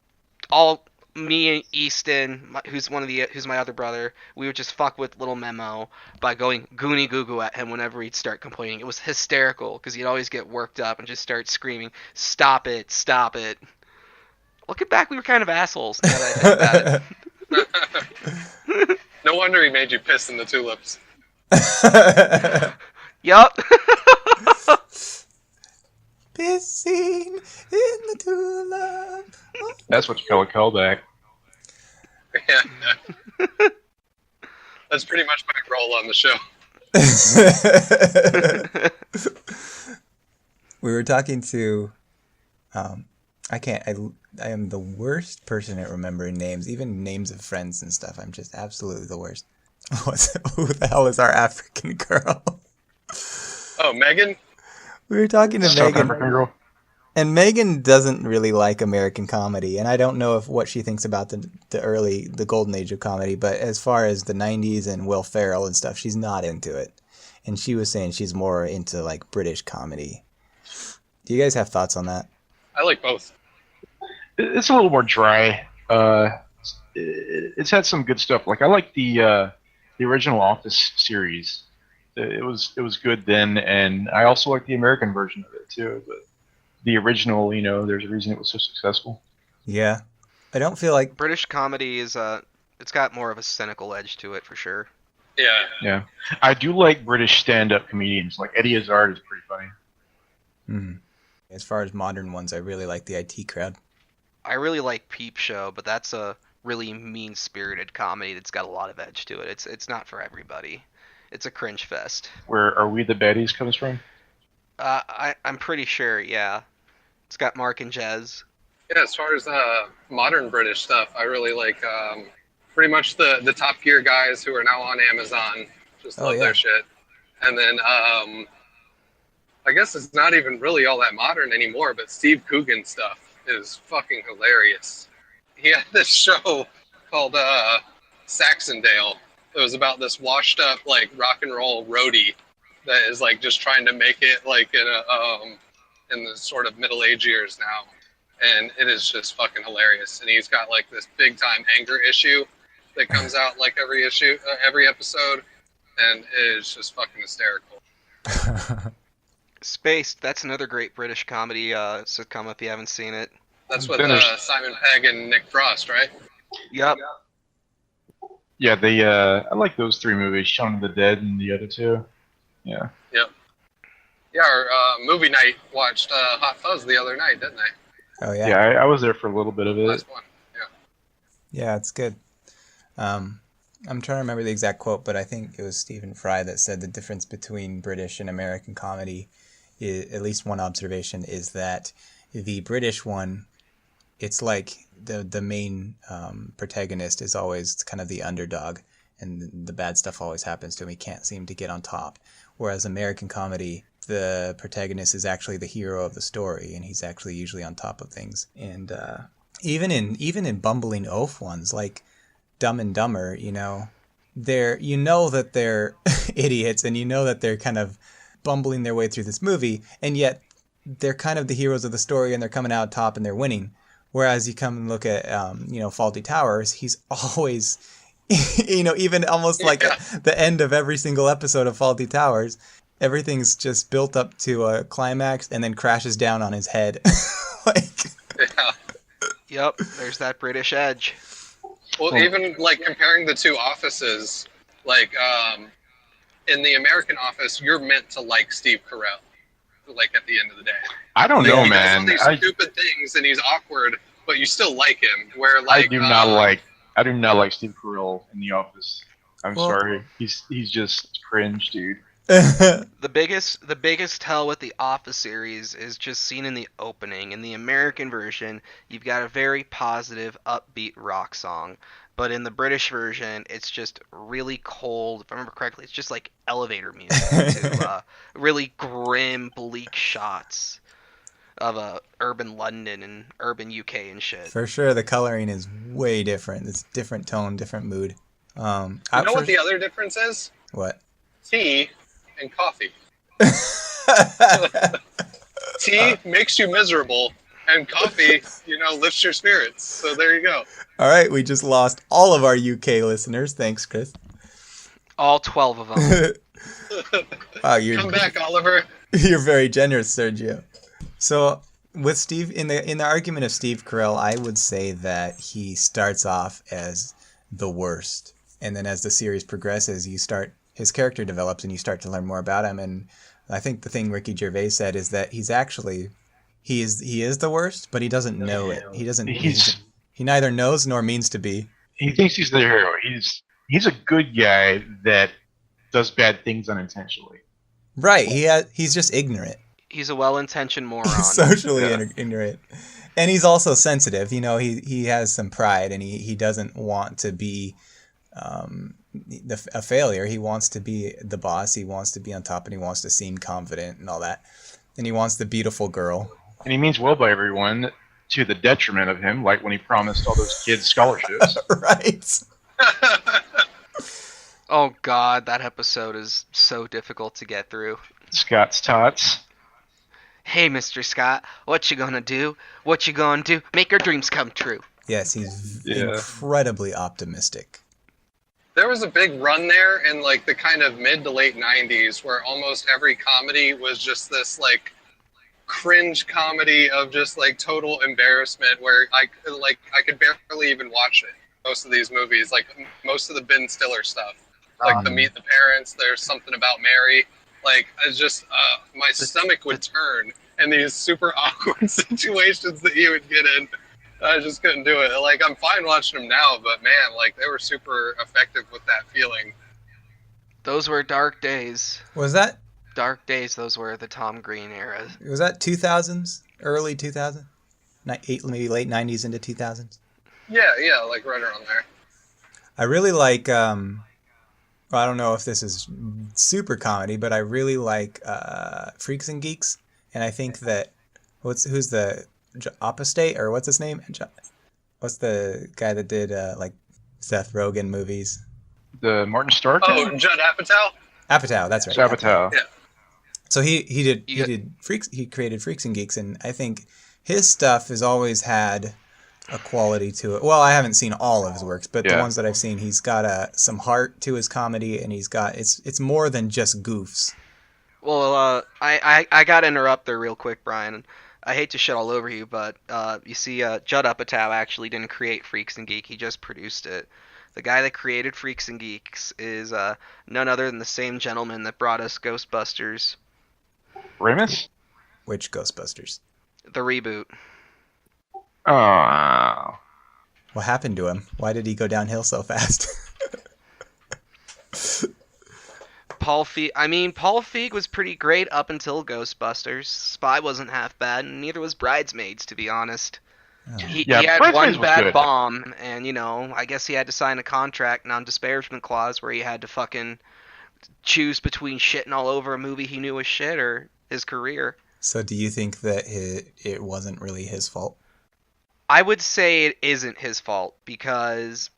me and Easton, who's my other brother, we would just fuck with little Memo by going goonie goo goo at him whenever he'd start complaining. It was hysterical, because he'd always get worked up and just start screaming, "Stop it, stop it." Looking back, we were kind of assholes, now that I think about it. No wonder he made you piss in the tulips. Yup. Pissing in the tulip. That's what you call a callback. Yeah. That's pretty much my role on the show. We were talking to I am the worst person at remembering names, even names of friends and stuff. I'm just absolutely the worst. Who the hell is our African girl? Oh, Megan? We were talking to South Megan. African girl. And Megan doesn't really like American comedy, and I don't know what she thinks about the golden age of comedy, but as far as the 90s and Will Ferrell and stuff, she's not into it. And she was saying she's more into like British comedy. Do you guys have thoughts on that? I like both. It's a little more dry. It's had some good stuff. Like I like the original Office series. It was good then, and I also like the American version of it too. But the original, there's a reason it was so successful. Yeah, I don't feel like British comedy is it's got more of a cynical edge to it for sure. Yeah. Yeah, I do like British stand-up comedians. Like Eddie Izzard is pretty funny. Mm. As far as modern ones, I really like the IT Crowd. I really like Peep Show, but that's a really mean-spirited comedy that's got a lot of edge to it. It's not for everybody. It's a cringe fest. Where Are We the Baddies comes from? I'm pretty sure, yeah. It's got Mark and Jez. Yeah, as far as modern British stuff, I really like pretty much the Top Gear guys who are now on Amazon. Just love their shit. And then I guess it's not even really all that modern anymore, but Steve Coogan stuff is fucking hilarious. He had this show called Saxondale. It was about this washed up like rock and roll roadie that is like just trying to make it like in the sort of middle age years now, and it is just fucking hilarious. And he's got like this big time anger issue that comes out like every episode, and it is just fucking hysterical. Spaced, that's another great British comedy sitcom if you haven't seen it. That's with Simon Pegg and Nick Frost, right? Yep. Yeah, I like those three movies, Shaun of the Dead and the other two. Yeah. Yep. Yeah, our movie night watched Hot Fuzz the other night, didn't they? Oh, yeah. Yeah, I was there for a little bit of it. Last one, yeah. Yeah, it's good. I'm trying to remember the exact quote, but I think it was Stephen Fry that said the difference between British and American comedy, at least one observation, is that the British one, it's like the main protagonist is always kind of the underdog, and the bad stuff always happens to him. He can't seem to get on top. Whereas American comedy, the protagonist is actually the hero of the story, and he's actually usually on top of things. And even in bumbling oaf ones like Dumb and Dumber, that they're idiots, and that they're kind of bumbling their way through this movie, and yet they're kind of the heroes of the story, and they're coming out top and they're winning. Whereas you come and look at Faulty Towers, he's always even almost like the end of every single episode of Faulty Towers, everything's just built up to a climax and then crashes down on his head. Yep, there's that British edge. Well, even like comparing the two offices, like in the American office, you're meant to like Steve Carell. Like at the end of the day, I don't know, he man. does all these stupid things and he's awkward, but you still like him. Where like I do not like Steve Carell in The Office. I'm sorry, he's just cringe, dude. The biggest tell with the Office series is just seen in the opening. In the American version, you've got a very positive, upbeat rock song. But in the British version, it's just really cold. If I remember correctly, it's just like elevator music to really grim, bleak shots of urban London and urban UK and shit. For sure, the coloring is way different. It's different tone, different mood. You know what the other difference is? What? Tea and coffee. Tea makes you miserable, and coffee, lifts your spirits. So there you go. All right, we just lost all of our UK listeners. Thanks, Chris. All 12 of them. Wow, Come back, Oliver. You're very generous, Sergio. So, with Steve, in the argument of Steve Carell, I would say that he starts off as the worst, and then as the series progresses, his character develops, and you start to learn more about him. And I think the thing Ricky Gervais said is that he is the worst, but he doesn't know it. He doesn't. He neither knows nor means to be. He thinks he's the hero. He's a good guy that does bad things unintentionally. Right. He's just ignorant. He's a well-intentioned moron. Socially ignorant. And he's also sensitive. He has some pride, and he doesn't want to be a failure. He wants to be the boss. He wants to be on top, and he wants to seem confident and all that. And he wants the beautiful girl. And he means well by everyone, to the detriment of him, like when he promised all those kids scholarships. Right. Oh God, that episode is so difficult to get through. Scott's tots. Hey, Mr. Scott, what you gonna do? What you gonna do? Make your dreams come true. Yes, he's incredibly optimistic. There was a big run there in like the kind of mid to late 90s where almost every comedy was just this like cringe comedy of just like total embarrassment where I could barely even watch it. Most of these movies, like most of the Ben Stiller stuff, like the Meet the Parents, There's Something About Mary, like it's just my stomach would turn in these super awkward situations that he would get in. I just couldn't do it. Like I'm fine watching them now, but man, like they were super effective with that feeling. Those were dark days. Was that dark days? Those were the Tom Green era. Was that 2000s? Early 2000s? Maybe late 90s into 2000s? Yeah, like right around there. I really like, I don't know if this is super comedy, but I really like Freaks and Geeks. And I think that, who's the Apostate, or what's his name? What's the guy that did like Seth Rogen movies? The Martin Starr guy? Oh, Judd Apatow? Apatow, that's right. Apatow. Yeah. So he did Freaks. He created Freaks and Geeks, and I think his stuff has always had a quality to it. Well, I haven't seen all of his works, but the ones that I've seen, he's got some heart to his comedy, and he's got it's more than just goofs. Well, I got to interrupt there real quick, Brian. I hate to shit all over you, but you see, Judd Apatow actually didn't create Freaks and Geek. He just produced it. The guy that created Freaks and Geeks is none other than the same gentleman that brought us Ghostbusters. Ramis? Which Ghostbusters? The reboot. Oh. What happened to him? Why did he go downhill so fast? Paul Feig was pretty great up until Ghostbusters. Spy wasn't half bad, and neither was Bridesmaids, to be honest. Oh. He had one bad bomb, and, I guess he had to sign a contract, non-disparagement clause, where he had to fucking choose between shitting all over a movie he knew was shit or his career. So do you think that it wasn't really his fault? I would say it isn't his fault because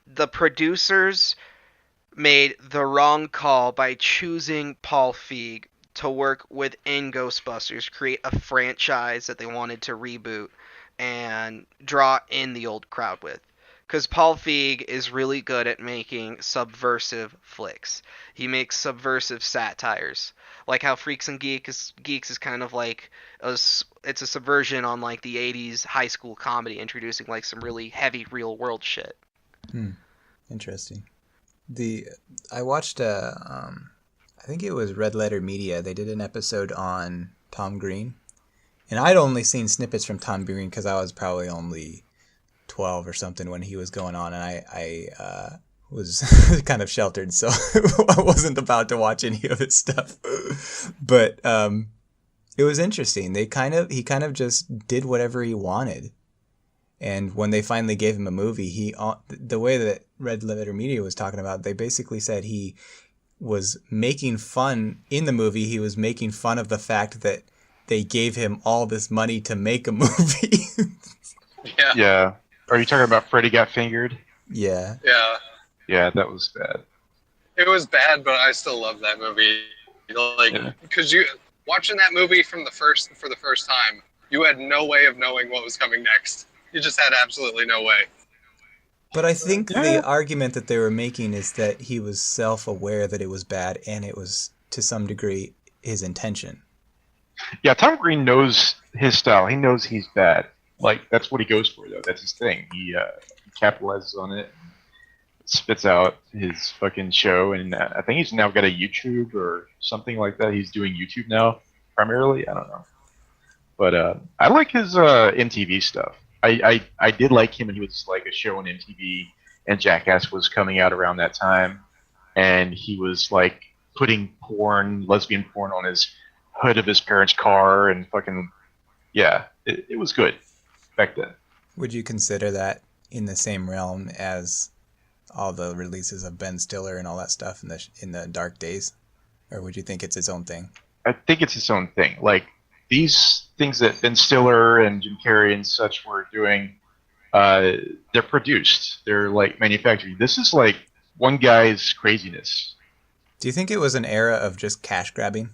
the producers made the wrong call by choosing Paul Feig to work within Ghostbusters, create a franchise that they wanted to reboot and draw in the old crowd with. Because Paul Feig is really good at making subversive flicks. He makes subversive satires, like how Freaks and Geeks is kind of like it's a subversion on like the '80s high school comedy, introducing like some really heavy real world shit. Interesting. I watched I think it was Red Letter Media. They did an episode on Tom Green, and I'd only seen snippets from Tom Green because I was probably only 12 or something when he was going on, and I was kind of sheltered, so I wasn't about to watch any of his stuff. But it was interesting. He kind of just did whatever he wanted. And when they finally gave him a movie, the way that Red Letter Media was talking about, they basically said he was making fun in the movie. He was making fun of the fact that they gave him all this money to make a movie. Yeah. Are you talking about Freddy Got Fingered? Yeah. Yeah. Yeah, that was bad. It was bad, but I still love that movie. Because you watching that movie for the first time, you had no way of knowing what was coming next. You just had absolutely no way. But I think the argument that they were making is that he was self-aware that it was bad, and it was, to some degree, his intention. Yeah, Tom Green knows his style. He knows he's bad. Like, that's what he goes for, though. That's his thing. He capitalizes on it, spits out his fucking show, and I think he's now got a YouTube or something like that. He's doing YouTube now, primarily. I don't know. But I like his MTV stuff. I did like him when he was like a show on MTV, and Jackass was coming out around that time, and he was like putting lesbian porn on his hood of his parents' car, and fucking, yeah, it was good back then. Would you consider that in the same realm as all the releases of Ben Stiller and all that stuff in the dark days, or would you think it's its own thing? I think it's its own thing. Like, these things that Ben Stiller and Jim Carrey and such were doing, they're produced. They're like manufactured. This is like one guy's craziness. Do you think it was an era of just cash grabbing?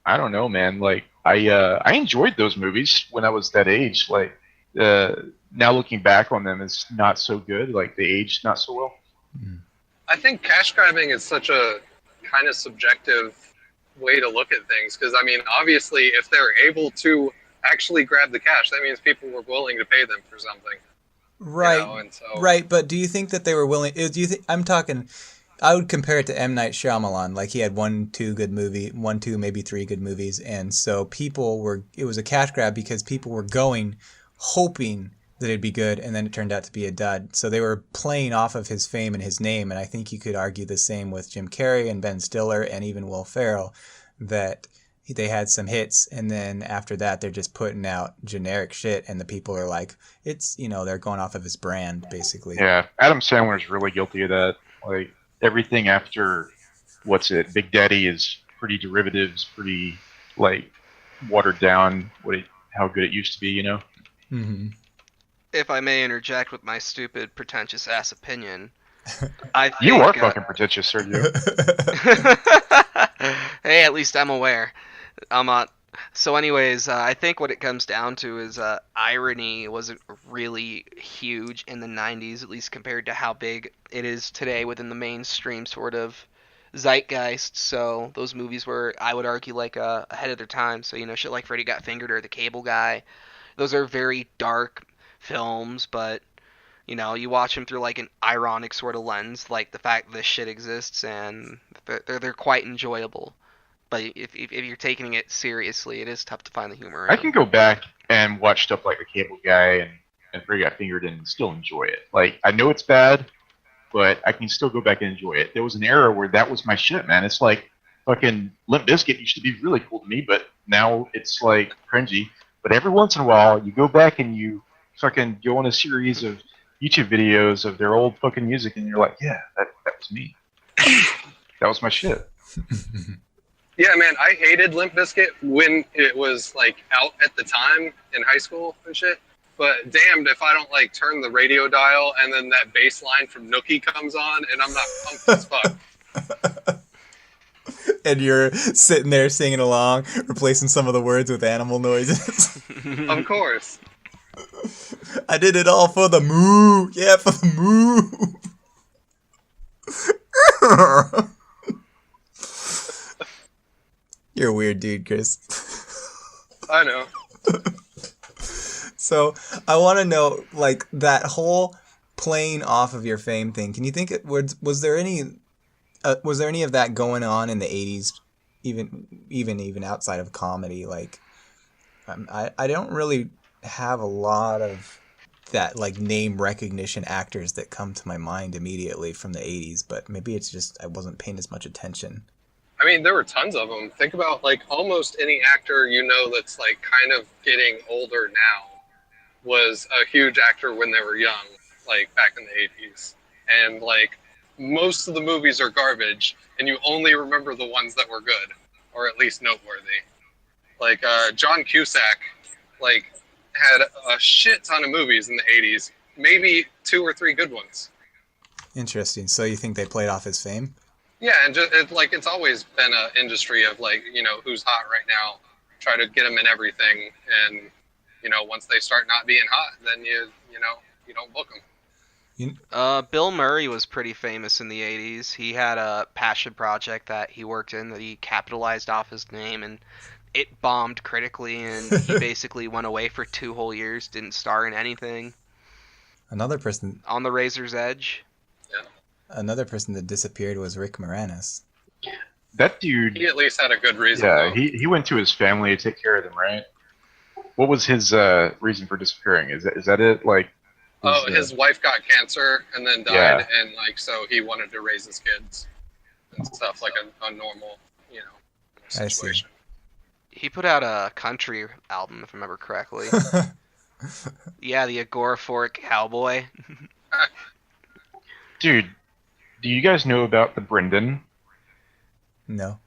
I don't know, man. Like, I enjoyed those movies when I was that age. Like, now looking back on them, it's not so good. Like, they aged not so well. I think cash grabbing is such a kind of subjective way to look at things, because I mean, obviously, if they're able to actually grab the cash, that means people were willing to pay them for something. Right. You know, and so... Right, but do you think that they were willing? I would compare it to M. Night Shyamalan. Like, he had one, two, maybe three good movies, and so it was a cash grab because people were going, hoping that it'd be good, and then it turned out to be a dud. So they were playing off of his fame and his name, and I think you could argue the same with Jim Carrey and Ben Stiller and even Will Ferrell, that they had some hits, and then after that they're just putting out generic shit, and the people are like, they're going off of his brand, basically. Yeah, Adam Sandler's really guilty of that. Like, everything after, Big Daddy is pretty derivatives, pretty, like, watered down how good it used to be, you know? Mm-hmm. If I may interject with my stupid, pretentious-ass opinion, you are fucking pretentious, Sergio. Hey, at least I'm aware. I'm not. So anyways, I think what it comes down to is irony wasn't really huge in the 90s, at least compared to how big it is today within the mainstream sort of zeitgeist. So those movies were, I would argue, like ahead of their time. So, shit like Freddy Got Fingered or The Cable Guy. Those are very dark films, but you watch them through like an ironic sort of lens, like the fact this shit exists, and they're quite enjoyable. But if you're taking it seriously, it is tough to find the humor. I can go back and watch stuff like The Cable Guy and Freddy Got Fingered and still enjoy it. Like, I know it's bad, but I can still go back and enjoy it. There was an era where that was my shit, man. It's like fucking Limp Bizkit used to be really cool to me, but now it's like cringy. But every once in a while, you go back and you fucking go on a series of YouTube videos of their old fucking music, and you're like, yeah, that was me. That was my shit. Yeah, man, I hated Limp Bizkit when it was like out at the time in high school and shit. but damned if I don't like turn the radio dial and then that bass line from Nookie comes on and I'm not pumped as fuck. And you're sitting there singing along, replacing some of the words with animal noises. Of course. I did it all for the moo. Yeah, for the moo. You're a weird dude, Chris. I know. So I want to know, like, that whole playing off of your fame thing. Can you think was there any of that going on in the 80s, even outside of comedy? Like, I don't really have a lot of that, like, name recognition actors that come to my mind immediately from the 80s, but maybe it's just I wasn't paying as much attention. I mean, there were tons of them. Think about, like, almost any actor you know that's, like, kind of getting older now was a huge actor when they were young, like, back in the 80s. And, like, most of the movies are garbage, and you only remember the ones that were good, or at least noteworthy. Like, John Cusack, like, had a shit ton of movies in the 80s, maybe 2 or 3 good ones. Interesting. So you think they played off his fame? Yeah, and just, it's always been an industry of, like, you know, who's hot right now, try to get them in everything, and, you know, once they start not being hot, then you don't book them. Bill Murray was pretty famous in the 80s. He had a passion project that he worked in that he capitalized off his name, and it bombed critically, and he basically went away for 2 whole years, didn't star in anything. Another person On the Razor's Edge. Another person that disappeared was Rick Moranis. That dude. He at least had a good reason. Yeah, though. he went to his family to take care of them, right? What was his reason for disappearing? Is that it? Like. His wife got cancer and then died, and, like, so he wanted to raise his kids and stuff, like a normal, you know, situation. He put out a country album, if I remember correctly. Yeah, the Agoraphoric Cowboy. Dude, do you guys know about the Brendan? No.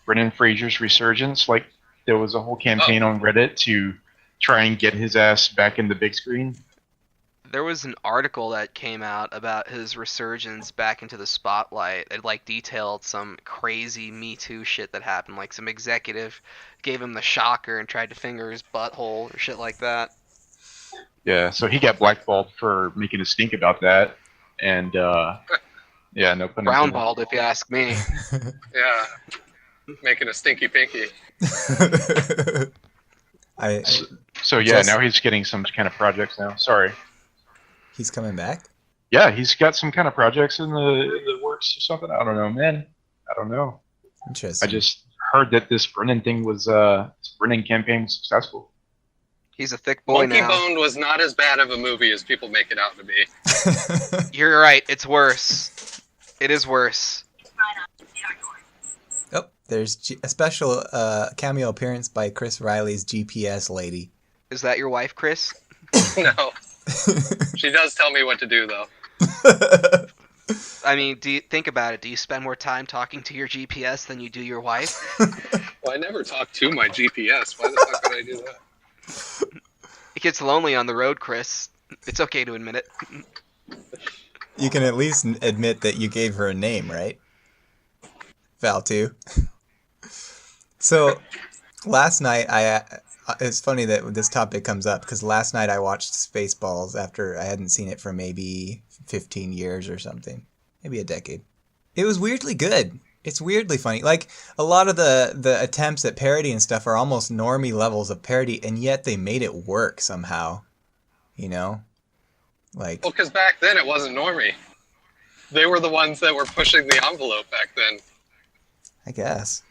Brendan Fraser's resurgence? Like, there was a whole campaign on Reddit to try and get his ass back in the big screen. There was an article that came out about his resurgence back into the spotlight. It, like, detailed some crazy Me Too shit that happened. Like, some executive gave him the shocker and tried to finger his butthole or shit like that. Yeah, so he got blackballed for making a stink about that. And, yeah, no pun intended. Brownballed, if you ask me. Yeah. Making a stinky pinky. So yeah, now he's getting some kind of projects now. Sorry. He's coming back? Yeah, he's got some kind of projects in the works or something. I don't know, man. I don't know. Interesting. I just heard that this Brennan thing was this Brennan campaign was successful. He's a thick boy Monkey now. Bone was not as bad of a movie as people make it out to be. You're right. It's worse. It is worse. Oh, there's a special cameo appearance by Chris Riley's GPS lady. Is that your wife, Chris? No. She does tell me what to do, though. I mean, think about it. Do you spend more time talking to your GPS than you do your wife? Well, I never talk to my GPS. Why the fuck would I do that? It gets lonely on the road, Chris. It's okay to admit it. You can at least admit that you gave her a name, right? Val, too. So, last night, it's funny that this topic comes up, because last night I watched Spaceballs after I hadn't seen it for maybe 15 years or something. Maybe a decade. It was weirdly good. It's weirdly funny. Like, a lot of the attempts at parody and stuff are almost normie levels of parody, and yet they made it work somehow. You know? Like... Well, because back then it wasn't normie. They were the ones that were pushing the envelope back then. I guess.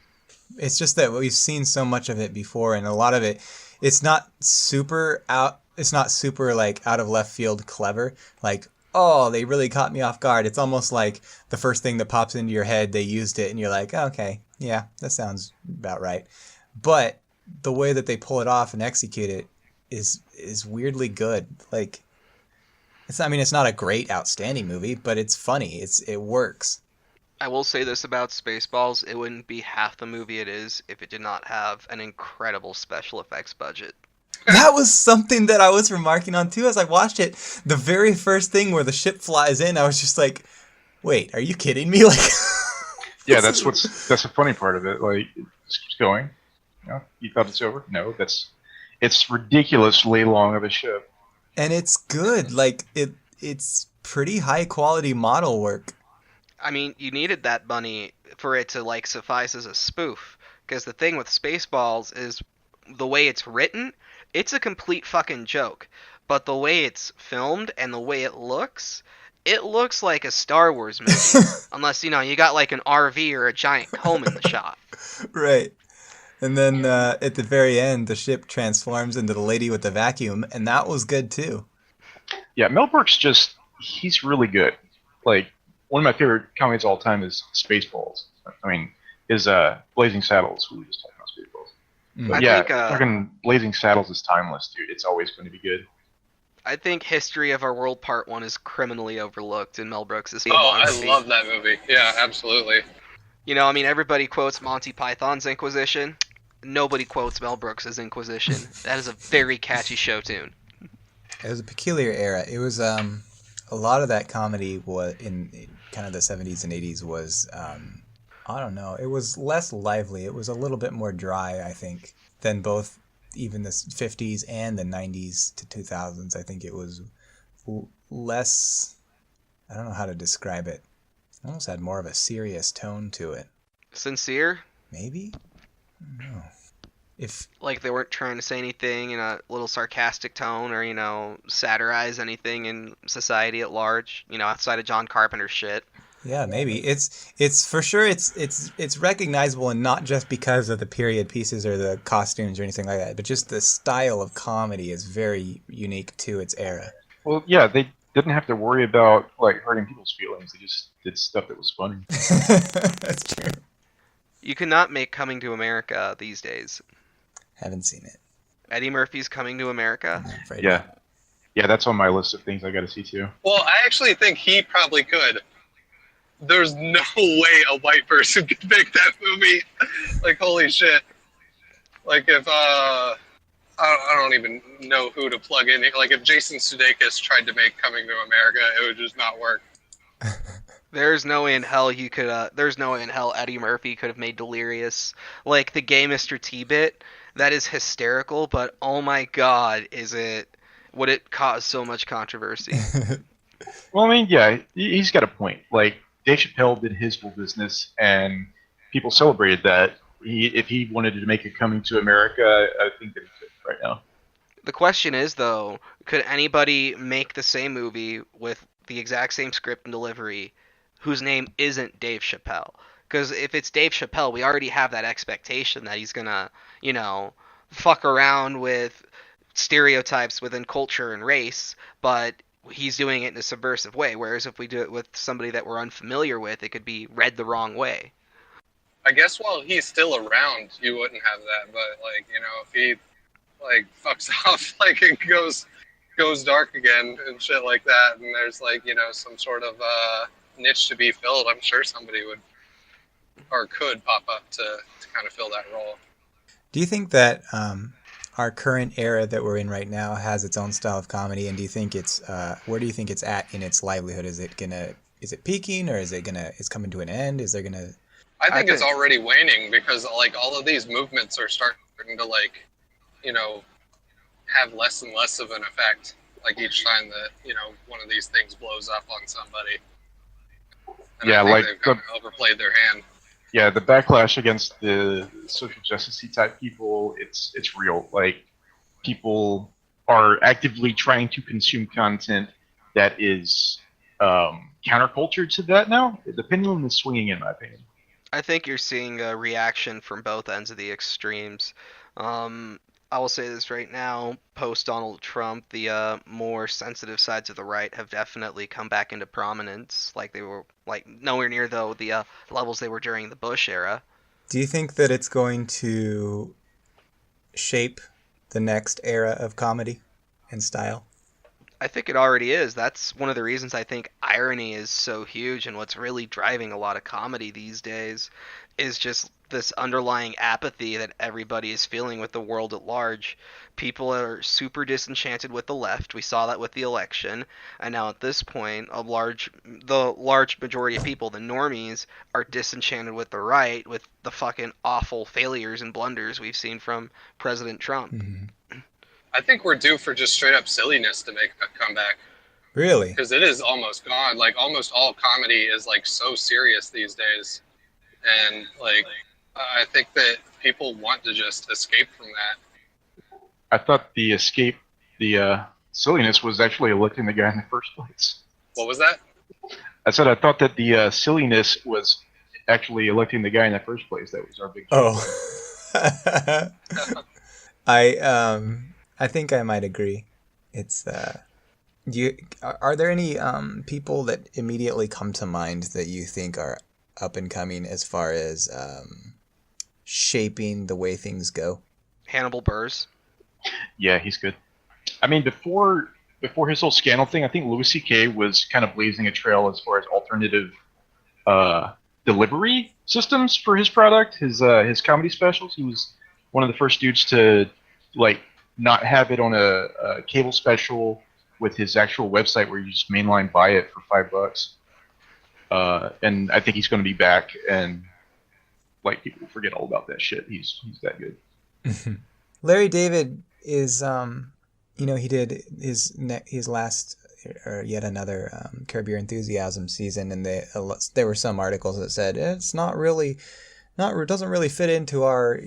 It's just that we've seen so much of it before, and a lot of it, it's not super like out of left field clever. Like, oh, they really caught me off guard. It's almost like the first thing that pops into your head, they used it, and you're like, oh, okay, yeah, that sounds about right. But the way that they pull it off and execute it is weirdly good. Like, it's not a great, outstanding movie, but it's funny. It works. I will say this about Spaceballs, it wouldn't be half the movie it is if it did not have an incredible special effects budget. That was something that I was remarking on too as I watched it. The very first thing where the ship flies in, I was just like, "Wait, are you kidding me?" Like, Yeah, that's the funny part of it. Like, it just keeps going. You know, you thought it's over? No, it's ridiculously long of a ship. and it's good. Like it's pretty high quality model work. I mean, you needed that money for it to like suffice as a spoof. Because the thing with Spaceballs is the way it's written, it's a complete fucking joke. But the way it's filmed and the way it looks like a Star Wars movie. Unless, you got like an RV or a giant comb in the shot. Right. And then at the very end, the ship transforms into the lady with the vacuum, and that was good too. Yeah, Mel Brooks he's really good. Like, one of my favorite comedies of all time is Spaceballs. I mean, is Blazing Saddles. We were just talking about Spaceballs. But I think, fucking Blazing Saddles is timeless, dude. It's always going to be good. I think History of Our World Part 1 is criminally overlooked in Mel Brooks' Oh, I filmography. love that movie. Yeah, absolutely. I mean, everybody quotes Monty Python's Inquisition. Nobody quotes Mel Brooks' Inquisition. That is a very catchy show tune. It was a peculiar era. It was a lot of that comedy was in kind of the 70s and 80s was I don't know. It was less lively. It was a little bit more dry, I think, than both even the 50s and the 90s to 2000s. I think it was less, I don't know how to describe it. It almost had more of a serious tone to it. Sincere? Maybe? I don't know. If like they weren't trying to say anything in a little sarcastic tone or, satirize anything in society at large, outside of John Carpenter shit. Yeah, maybe. It's for sure it's recognizable, and not just because of the period pieces or the costumes or anything like that, but just the style of comedy is very unique to its era. Well, yeah, they didn't have to worry about like hurting people's feelings. They just did stuff that was funny. That's true. You cannot make Coming to America these days. Haven't seen it. Eddie Murphy's Coming to America? I'm afraid Yeah. not. Yeah, that's on my list of things I got to see too. Well, I actually think he probably could. There's no way a white person could make that movie. Like, holy shit. Like, if, I don't even know who to plug in. Like, if Jason Sudeikis tried to make Coming to America, it would just not work. There's no way in hell there's no way in hell Eddie Murphy could have made Delirious. Like, the gay Mr. T bit, that is hysterical, but oh my god, would it cause so much controversy? Well, I mean, yeah, he's got a point. Like, Dave Chappelle did his full business, and people celebrated that. If he wanted to make a Coming to America, I think that he could right now. The question is, though, could anybody make the same movie with the exact same script and delivery whose name isn't Dave Chappelle? Because if it's Dave Chappelle, we already have that expectation that he's gonna, fuck around with stereotypes within culture and race, but he's doing it in a subversive way. Whereas if we do it with somebody that we're unfamiliar with, it could be read the wrong way. I guess while he's still around, you wouldn't have that. But, like, if he, like, fucks off, like, it goes dark again and shit like that, and there's, like, some sort of niche to be filled, I'm sure somebody would or could pop up to kind of fill that role. Do you think that our current era that we're in right now has its own style of comedy, and do you think it's where do you think it's at in its livelihood? Is it peaking, or it's coming to an end? I think it's already waning, because like all of these movements are starting to like, have less and less of an effect. Like each time that one of these things blows up on somebody. And Yeah, I think like they've kind of overplayed their hand. Yeah, the backlash against the social justice-y type people, it's real. Like, people are actively trying to consume content that is counterculture to that now. The pendulum is swinging, in my opinion. I think you're seeing a reaction from both ends of the extremes. I will say this right now, post Donald Trump, the more sensitive sides of the right have definitely come back into prominence. Like they were, like nowhere near though the levels they were during the Bush era. Do you think that it's going to shape the next era of comedy and style? I think it already is. That's one of the reasons I think irony is so huge, and what's really driving a lot of comedy these days is just this underlying apathy that everybody is feeling with the world at large. People are super disenchanted with the left. We saw that with the election, and now at this point, the large majority of people, the normies, are disenchanted with the right, with the fucking awful failures and blunders we've seen from President Trump. I think we're due for just straight up silliness to make a comeback. Really? Because it is almost gone. Like, almost all comedy is, like, so serious these days. And, like, I think that people want to just escape from that. I thought the silliness was actually electing the guy in the first place. What was that? I said I thought that the silliness was actually electing the guy in the first place. That was our big. I think I might agree. It's are there any people that immediately come to mind that you think are up and coming as far as shaping the way things go? Hannibal Buress. Yeah, he's good. I mean, before his whole scandal thing, I think Louis C.K. was kind of blazing a trail as far as alternative delivery systems for his product, his comedy specials. He was one of the first dudes to like not have it on a cable special with his actual website where you just mainline buy it for $5. And I think he's going to be back, and like people forget all about that shit. He's that good. Larry David is he did his last or yet another Curb Your Enthusiasm season, and there were some articles that said it's doesn't really fit into our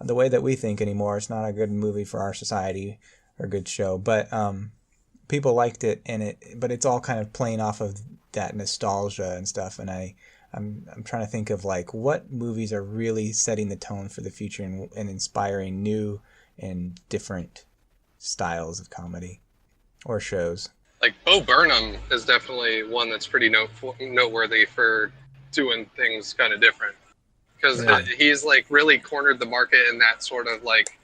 the way that we think anymore. It's not a good movie for our society or a good show, but people liked it, but it's all kind of playing off of that nostalgia and stuff. And I'm trying to think of like what movies are really setting the tone for the future and inspiring new and different styles of comedy or shows. Like Bo Burnham is definitely one that's pretty noteworthy for doing things kind of different. Because he's like really cornered the market in that sort of like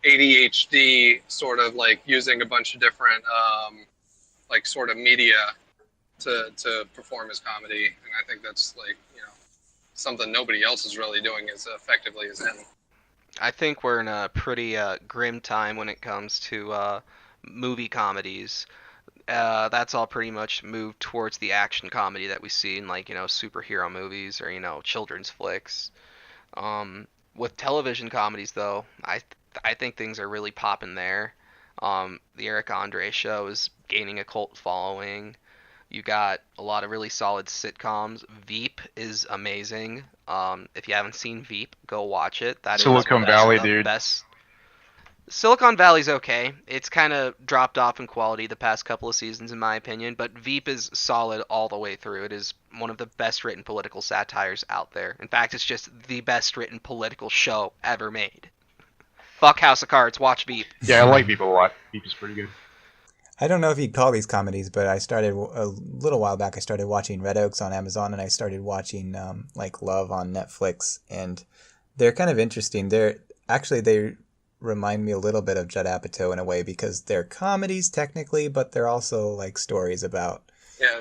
ADHD sort of like using a bunch of different like sort of media to perform his comedy, and I think that's like something nobody else is really doing as effectively as him. I think we're in a pretty grim time when it comes to movie comedies. That's all pretty much moved towards the action comedy that we see in like superhero movies or children's flicks. With television comedies though, I think things are really popping there. The Eric Andre show is gaining a cult following. You got a lot of really solid sitcoms. Veep is amazing. If you haven't seen Veep, go watch it. That Silicon Valley, dude. Best. Silicon Valley's okay. It's kind of dropped off in quality the past couple of seasons, in my opinion, but Veep is solid all the way through. It is one of the best written political satires out there. In fact, it's just the best written political show ever made. Fuck House of Cards, watch Veep. Yeah, I like Veep a lot. Veep is pretty good. I don't know if you'd call these comedies, but I started a little while back. I started watching Red Oaks on Amazon, and I started watching like Love on Netflix, and they're kind of interesting. They remind me a little bit of Judd Apatow in a way because they're comedies technically, but they're also like stories about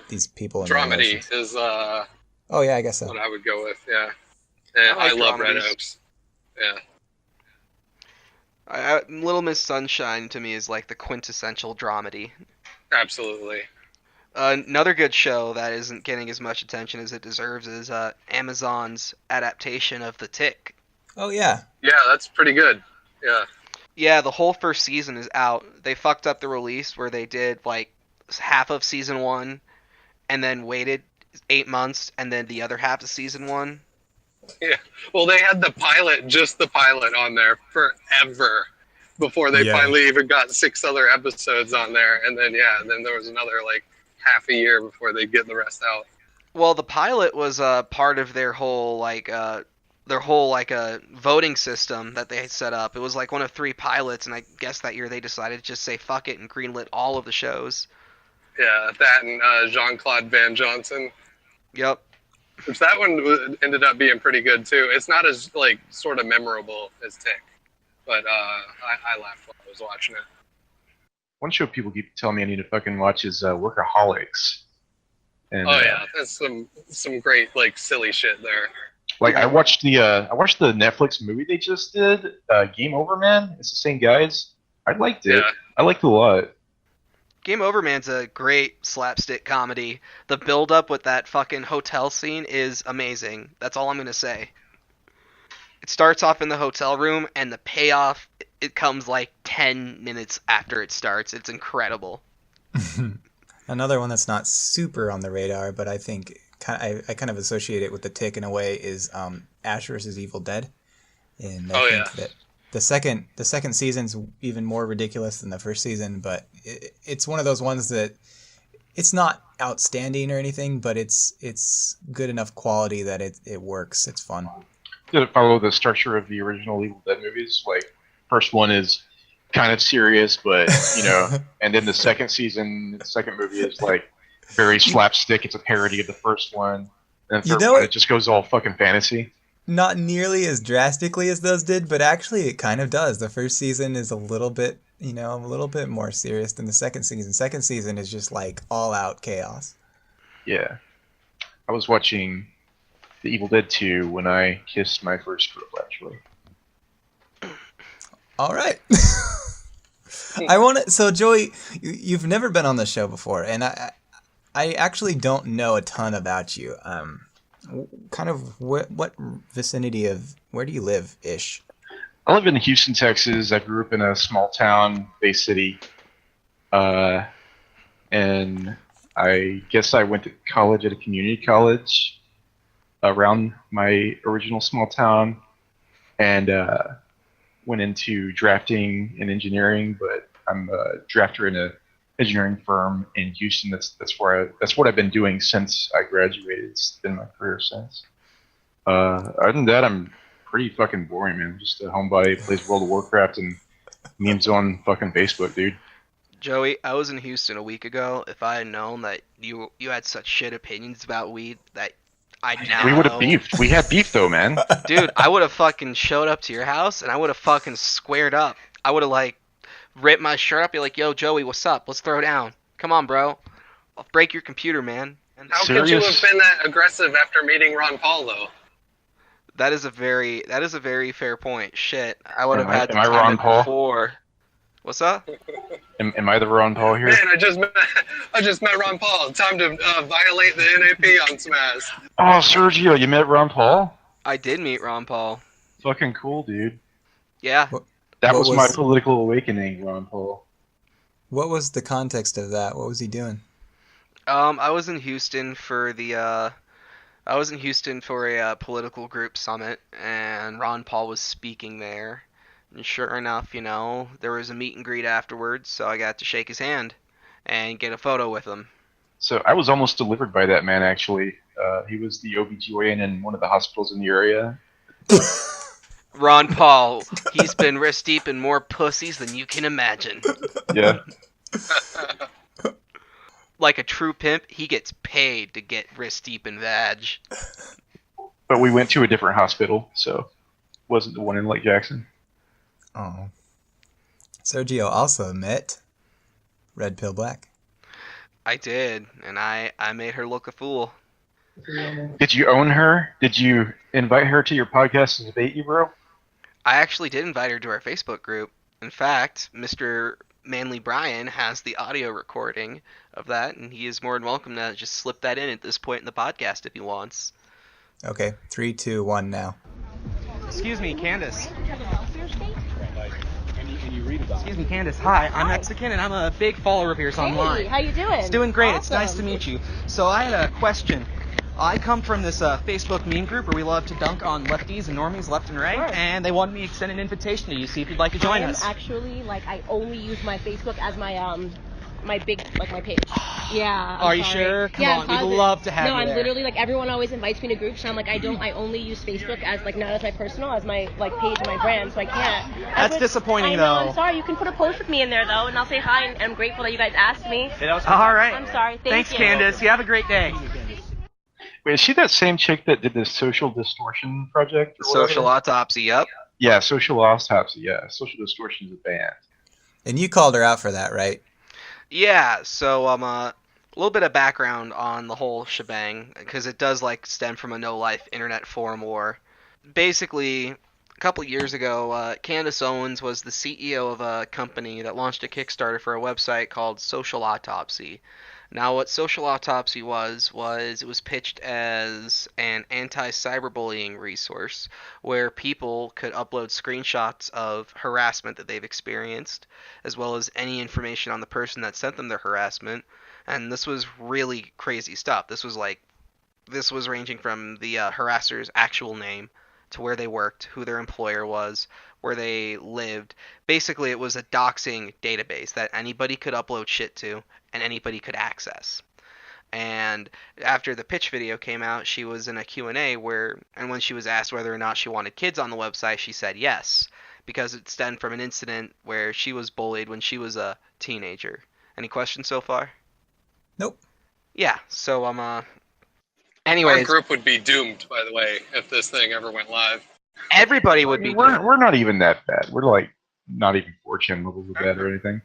these people. Dramedy is oh yeah, I guess so. What I would go with, yeah. And I love Red Oaks. Yeah. Little Miss Sunshine to me is like the quintessential dramedy. Absolutely. Another good show that isn't getting as much attention as it deserves is Amazon's adaptation of The Tick. Oh yeah. Yeah, that's pretty good. Yeah. Yeah, the whole first season is out. They fucked up the release where they did like half of season 1 and then waited 8 months and then the other half of season 1. Yeah, well, they had the pilot on there forever before they finally even got 6 other episodes on there, and then then there was another like half a year before they get the rest out. Well, the pilot was part of their whole voting system that they set up. It was like one of 3 pilots, and I guess that year they decided to just say fuck it and greenlit all of the shows. Yeah, that and Jean-Claude Van Johnson. Yep. Which that one ended up being pretty good too. It's not as like sort of memorable as Tick, but I laughed while I was watching it. one show people keep telling me I need to fucking watch is Workaholics. And, Oh yeah, that's some great like silly shit there. Like I watched the Netflix movie they just did, Game Over Man. It's the same guys. I liked it. Yeah. I liked it a lot. Game Over Man's a great slapstick comedy. The build up with that fucking hotel scene is amazing. That's all I'm gonna say. It starts off in the hotel room, and the payoff, it comes like 10 minutes after it starts. It's incredible. Another one that's not super on the radar, but I think I kind of associate it with The Tick in a way, is Ash vs. Evil Dead. And I think that the second season's even more ridiculous than the first season, but it's one of those ones that it's not outstanding or anything, but it's good enough quality that it works. It's fun. Did it follow the structure of the original Evil Dead movies? Like, first one is kind of serious, but and then the second movie is like very slapstick. It's a parody of the first one, and the third one it just goes all fucking fantasy. Not nearly as drastically as those did, but actually it kind of does. The first season is a little bit more serious than the second season. Second season is just like all out chaos. Yeah, I was watching The Evil Dead 2 when I kissed my first girl, actually. All right. So Joey, you've never been on the show before, and I actually don't know a ton about you. Kind of what vicinity of where do you live ish? I live in Houston, Texas. I grew up in a small town, Bay City, and I guess I went to college at a community college around my original small town, and went into drafting and engineering. But I'm a drafter in a engineering firm in Houston. That's what I've been doing since I graduated. It's been my career since. Other than that, I'm pretty fucking boring, man. Just a homebody, plays World of Warcraft and memes on fucking Facebook, dude. Joey, I was in Houston a week ago. If I had known that you had such shit opinions about weed, that we would have beefed. We had beef though, man. Dude, I would have fucking showed up to your house and I would have fucking squared up. I would have like ripped my shirt up, be like, "Yo, Joey, what's up? Let's throw down. Come on, bro. I'll break your computer, man." And how could you have been that aggressive after meeting Ron Paul, though? That is a very fair point. Shit, I would have had to am I time Ron it Paul? before. What's up? Am I the Ron Paul here? Man, I just met Ron Paul. Time to violate the NAP on Smash. Oh, Sergio, you met Ron Paul? I did meet Ron Paul. Fucking cool, dude. Yeah. That was my political awakening, Ron Paul. What was the context of that? What was he doing? I was in Houston for a political group summit, and Ron Paul was speaking there. And sure enough, there was a meet and greet afterwards, so I got to shake his hand and get a photo with him. So I was almost delivered by that man, actually. He was the OBGYN in one of the hospitals in the area. Ron Paul, he's been wrist deep in more pussies than you can imagine. Yeah. Like a true pimp, he gets paid to get wrist deep in vag. But we went to a different hospital, so wasn't the one in Lake Jackson. Oh. Sergio also met Red Pill Black. I did, and I made her look a fool. Did you own her? Did you invite her to your podcast to debate you, bro? I actually did invite her to our Facebook group. In fact, Mr. Manly Brian has the audio recording of that, and he is more than welcome to just slip that in at this point in the podcast if he wants. Okay, 3, 2, 1 now. Excuse me, Candace. Excuse me, Candace. Hi, I'm Mexican, and I'm a big follower of yours online. Hey, how you doing? It's doing great. Awesome. It's nice to meet you. So I had a question. I come from this Facebook meme group where we love to dunk on lefties and normies left and right, and they wanted me to extend an invitation to you, see if you'd like to join us. Actually, I only use my Facebook as my my page. Yeah. Are you sure? Come on, we'd love to have you I'm there. literally everyone always invites me to groups, and I'm I only use Facebook as not as my personal, as my page and my brand, so I can't. That's disappointing, I know, though. I'm sorry. You can put a post with me in there though, and I'll say hi, and I'm grateful that you guys asked me. All right. I'm sorry. Thanks, you. Candace. You have a great day. Wait, is she that same chick that did the Social Distortion project? Or Social whatever? Autopsy, yep. Yeah, Social Autopsy, yeah. Social Distortion is a band. And you called her out for that, right? Yeah, so a little bit of background on the whole shebang, because it does like stem from a no-life internet forum war. Basically, a couple years ago, Candace Owens was the CEO of a company that launched a Kickstarter for a website called Social Autopsy. Now, what Social Autopsy was it was pitched as an anti-cyberbullying resource where people could upload screenshots of harassment that they've experienced, as well as any information on the person that sent them their harassment. And this was really crazy stuff. This was ranging from the harasser's actual name to where they worked, who their employer was, where they lived. Basically, it was a doxing database that anybody could upload shit to and anybody could access. And after the pitch video came out, she was in a Q&A and when she was asked whether or not she wanted kids on the website, she said yes, because it stemmed from an incident where she was bullied when she was a teenager. Any questions so far? Nope. Yeah, so anyways, Our group would be doomed, by the way, if this thing ever went live. Everybody would be. We're not even that bad. We're like not even 4chan levels of bad or anything.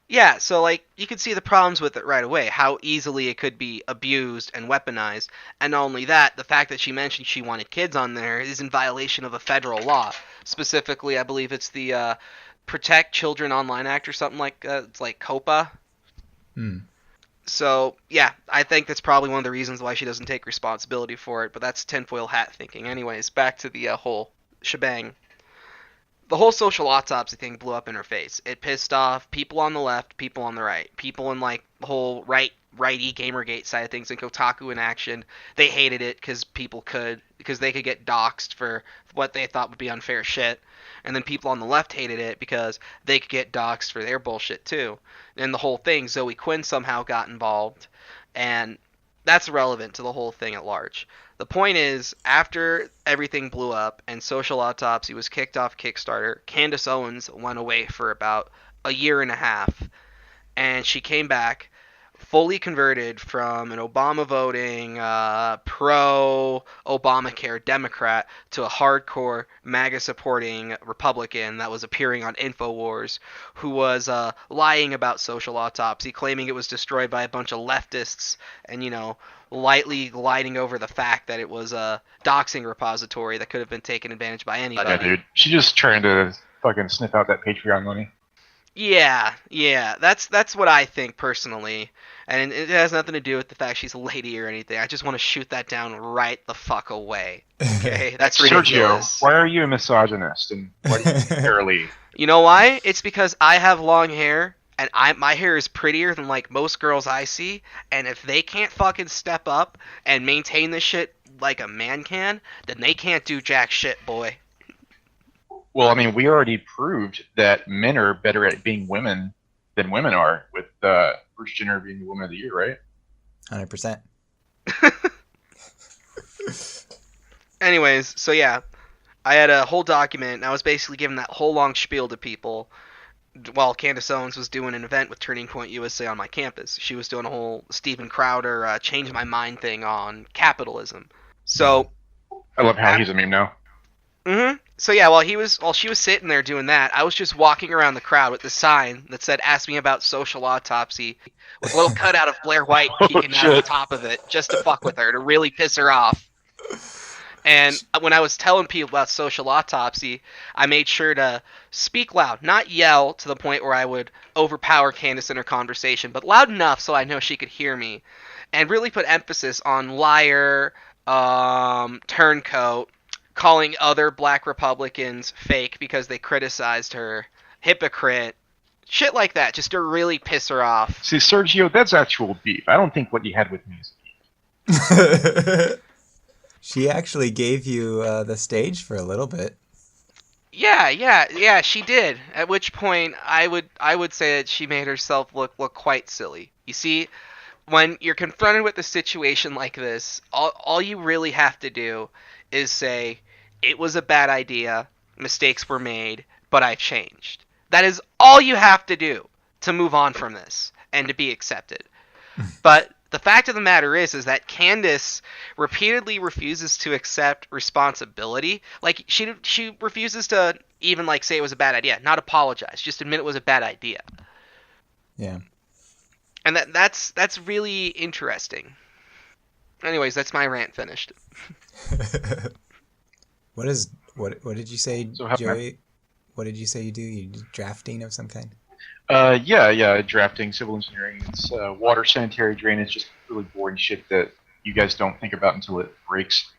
Yeah, so like you could see the problems with it right away, how easily it could be abused and weaponized. And not only that, the fact that she mentioned she wanted kids on there is in violation of a federal law. Specifically, I believe it's the Protect Children Online Act or something like it's like COPA. So, yeah, I think that's probably one of the reasons why she doesn't take responsibility for it, but that's tinfoil hat thinking. Anyways, back to the whole shebang. The whole Social Autopsy thing blew up in her face. It pissed off people on the left, people on the right. People in, like, the whole righty Gamergate side of things, and Kotaku in action. They hated it because they could get doxxed for what they thought would be unfair shit. And then people on the left hated it because they could get doxxed for their bullshit too. And the whole thing, Zoe Quinn somehow got involved, and that's irrelevant to the whole thing at large. The point is, after everything blew up and Social Autopsy was kicked off Kickstarter, Candace Owens went away for about a year and a half, and she came back fully converted from an Obama voting, pro-Obamacare Democrat to a hardcore MAGA supporting Republican that was appearing on InfoWars, who was lying about Social Autopsy, claiming it was destroyed by a bunch of leftists, and, you know, lightly gliding over the fact that it was a doxing repository that could have been taken advantage by anybody. Yeah, dude. She's just trying to fucking sniff out that Patreon money. Yeah, that's what I think personally, and it has nothing to do with the fact she's a lady or anything. I just want to shoot that down right the fuck away. Okay, that's ridiculous. Sergio, why are you a misogynist and why do you barely? You know why? It's because I have long hair, and my hair is prettier than like most girls I see, and if they can't fucking step up and maintain this shit like a man can, then they can't do jack shit, boy. Well, I mean, we already proved that men are better at being women than women are, with Bruce Jenner being the Woman of the Year, right? 100%. Anyways, so yeah, I had a whole document, and I was basically giving that whole long spiel to people while Candace Owens was doing an event with Turning Point USA on my campus. She was doing a whole Steven Crowder change my mind thing on capitalism. So I love how he's a meme now. So yeah, while she was sitting there doing that, I was just walking around the crowd with the sign that said "Ask me about Social Autopsy" with a little cutout of Blair White peeking out of the top of it, just to fuck with her, to really piss her off. And when I was telling people about Social Autopsy, I made sure to speak loud, not yell to the point where I would overpower Candace in her conversation, but loud enough so I know she could hear me, and really put emphasis on liar, turncoat, calling other black Republicans fake because they criticized her, hypocrite, shit like that, just to really piss her off. See, Sergio, that's actual beef. I don't think what you had with me is beef. She actually gave you the stage for a little bit. Yeah, she did. At which point, I would say that she made herself look quite silly. You see, when you're confronted with a situation like this, all you really have to do is say, it was a bad idea, mistakes were made, but I've changed. That is all you have to do to move on from this and to be accepted. But the fact of the matter is that Candace repeatedly refuses to accept responsibility. Like, she refuses to even, like, say it was a bad idea, not apologize, just admit it was a bad idea. Yeah. And that's really interesting. Anyways, that's my rant finished. What did you say, Joey? What did you say you do? You do drafting of some kind? Yeah, drafting, civil engineering. It's water, sanitary drainage, just really boring shit that you guys don't think about until it breaks.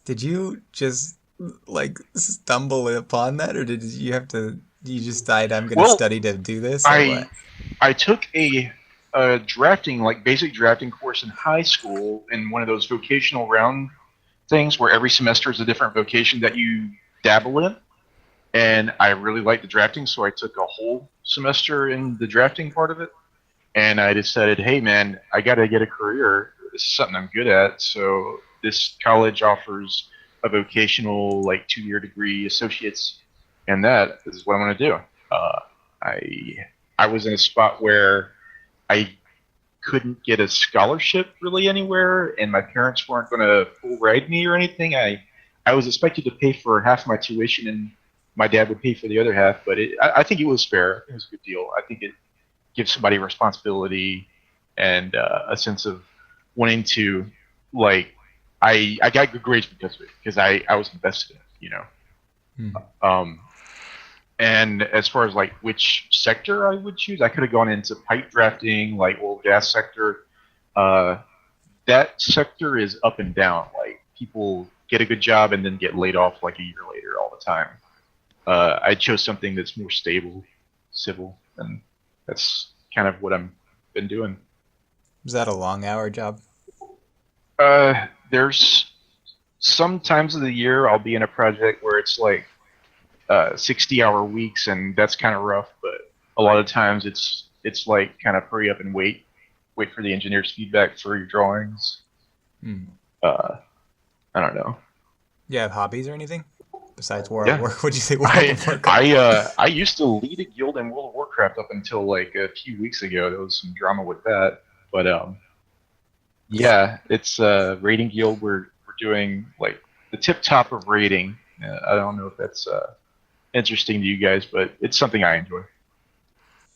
Did you just like stumble upon that, or did you have to? You just decided I'm going to study to do this? Or what? I took a drafting, like basic drafting course in high school in one of those vocational round things where every semester is a different vocation that you dabble in. And I really liked the drafting, so I took a whole semester in the drafting part of it. And I decided, hey man, I got to get a career. This is something I'm good at. So this college offers a vocational, like 2-year degree, associates, and that is what I'm going to do. I was in a spot where I couldn't get a scholarship really anywhere, and my parents weren't going to full ride me or anything. I was expected to pay for half my tuition, and my dad would pay for the other half. But I think it was fair. It was a good deal. I think it gives somebody responsibility and a sense of wanting to, like, I got good grades because of it, because I was invested in it, you know. And as far as like which sector I would choose, I could have gone into pipe drafting, like oil gas sector. That sector is up and down. Like people get a good job and then get laid off like a year later all the time. I chose something that's more stable, civil, and that's kind of what I've been doing. Was that a long-hour job? There's some times of the year I'll be in a project where it's like 60-hour weeks, and that's kind of rough. But a lot of times it's like kind of hurry up and wait for the engineer's feedback for your drawings. I don't know. You have hobbies or anything besides World of Warcraft? What'd you say? World of Warcraft? I used to lead a guild in World of Warcraft up until like a few weeks ago. There was some drama with that, but yeah, it's a raiding guild. We're doing like the tip top of raiding. I don't know if that's interesting to you guys, but it's something I enjoy.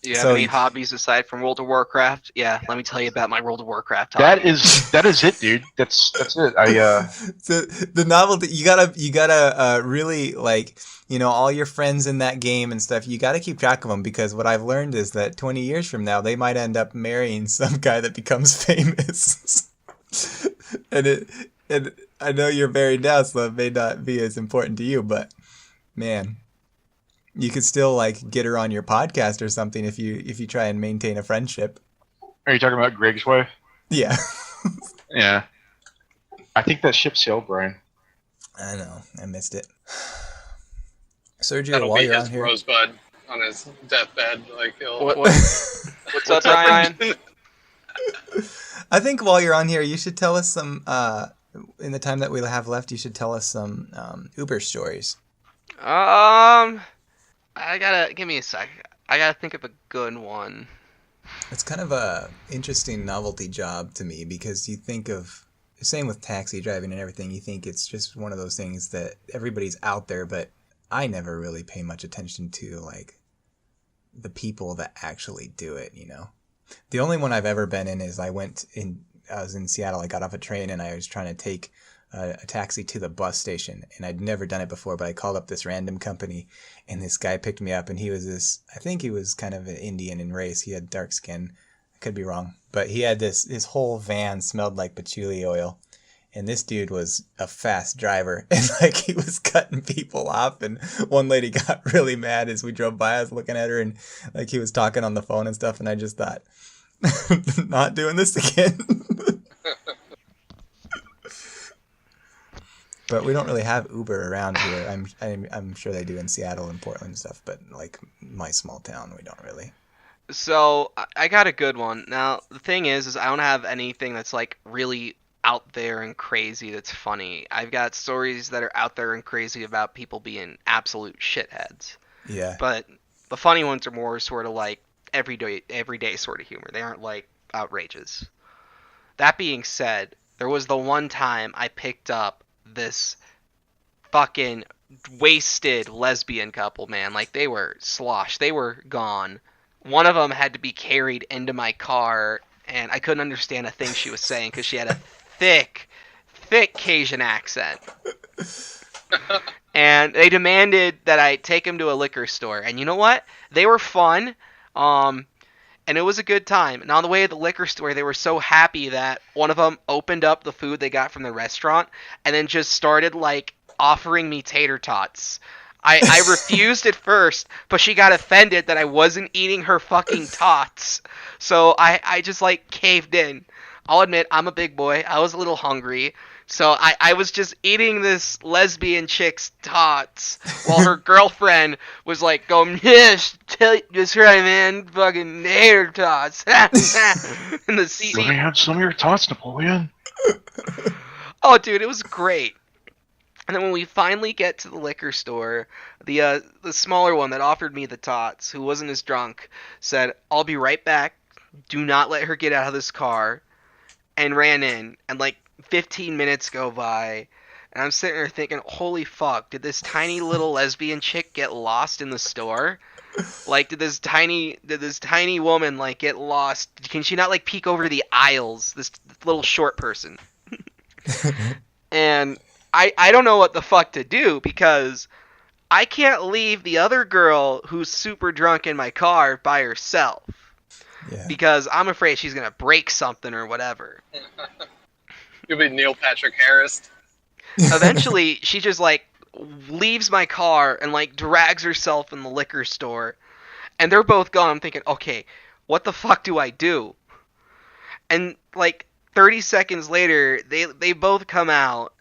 Do you have any hobbies aside from World of Warcraft? Yeah, let me tell you about my World of Warcraft hobby. That is it, dude. That's it. So the novelty, you gotta really, like, you know, all your friends in that game and stuff, you gotta keep track of them, because what I've learned is that 20 years from now they might end up marrying some guy that becomes famous. and I know you're married now, so it may not be as important to you, but man, you could still like get her on your podcast or something if you try and maintain a friendship. Are you talking about Greg's wife? Yeah. Yeah. I think that ship sailed, Brian. I know. I missed it. Sergio, That'll while be you're his on here, rosebud on his deathbed. Like he'll. What's up, Brian? I think while you're on here, you should tell us some. In the time that we have left, you should tell us some Uber stories. I gotta give me a sec. I gotta think of a good one. It's kind of a interesting novelty job to me, because you think of, same with taxi driving and everything, you think it's just one of those things that everybody's out there, but I never really pay much attention to like the people that actually do it, you know. The only one I've ever been in is I was in Seattle. I got off a train and I was trying to take a taxi to the bus station, and I'd never done it before, but I called up this random company, and this guy picked me up, and he was I think he was kind of an Indian in race. He had dark skin. I could be wrong, but he had his whole van smelled like patchouli oil, and this dude was a fast driver, and like he was cutting people off, and one lady got really mad as we drove by. I was looking at her, and like he was talking on the phone and stuff, and I just thought, not doing this again. But we don't really have Uber around here. I'm sure they do in Seattle and Portland and stuff, but like my small town, we don't really. So I got a good one. Now the thing is I don't have anything that's like really out there and crazy that's funny. I've got stories that are out there and crazy about people being absolute shitheads. Yeah. But the funny ones are more sort of like everyday sort of humor. They aren't like outrageous. That being said, there was the one time I picked up this fucking wasted lesbian couple, man. Like, they were sloshed. They were gone. One of them had to be carried into my car, and I couldn't understand a thing she was saying because she had a thick Cajun accent. And they demanded that I take them to a liquor store. And you know what? They were fun. And it was a good time. And on the way to the liquor store, they were so happy that one of them opened up the food they got from the restaurant and then just started, like, offering me tater tots. I refused at first, but she got offended that I wasn't eating her fucking tots. So I just, like, caved in. I'll admit, I'm a big boy. I was a little hungry. So I was just eating this lesbian chick's tots while her girlfriend was like going, yes, that's right, man, fucking tater tots. In the seat. Let me have some of your tots, Napoleon. Oh, dude, it was great. And then when we finally get to the liquor store, the smaller one that offered me the tots, who wasn't as drunk, said, I'll be right back. Do not let her get out of this car. And ran in. And, like, 15 minutes go by. And I'm sitting there thinking, holy fuck, did this tiny little lesbian chick get lost in the store? Like, did this tiny woman, like, get lost? Can she not, like, peek over the aisles? This little short person. And I don't know what the fuck to do, because I can't leave the other girl who's super drunk in my car by herself. Yeah. Because I'm afraid she's going to break something or whatever. You'll be Neil Patrick Harris. Eventually, she just, like, leaves my car and, like, drags herself in the liquor store. And they're both gone. I'm thinking, okay, what the fuck do I do? And, like, 30 seconds later, they both come out.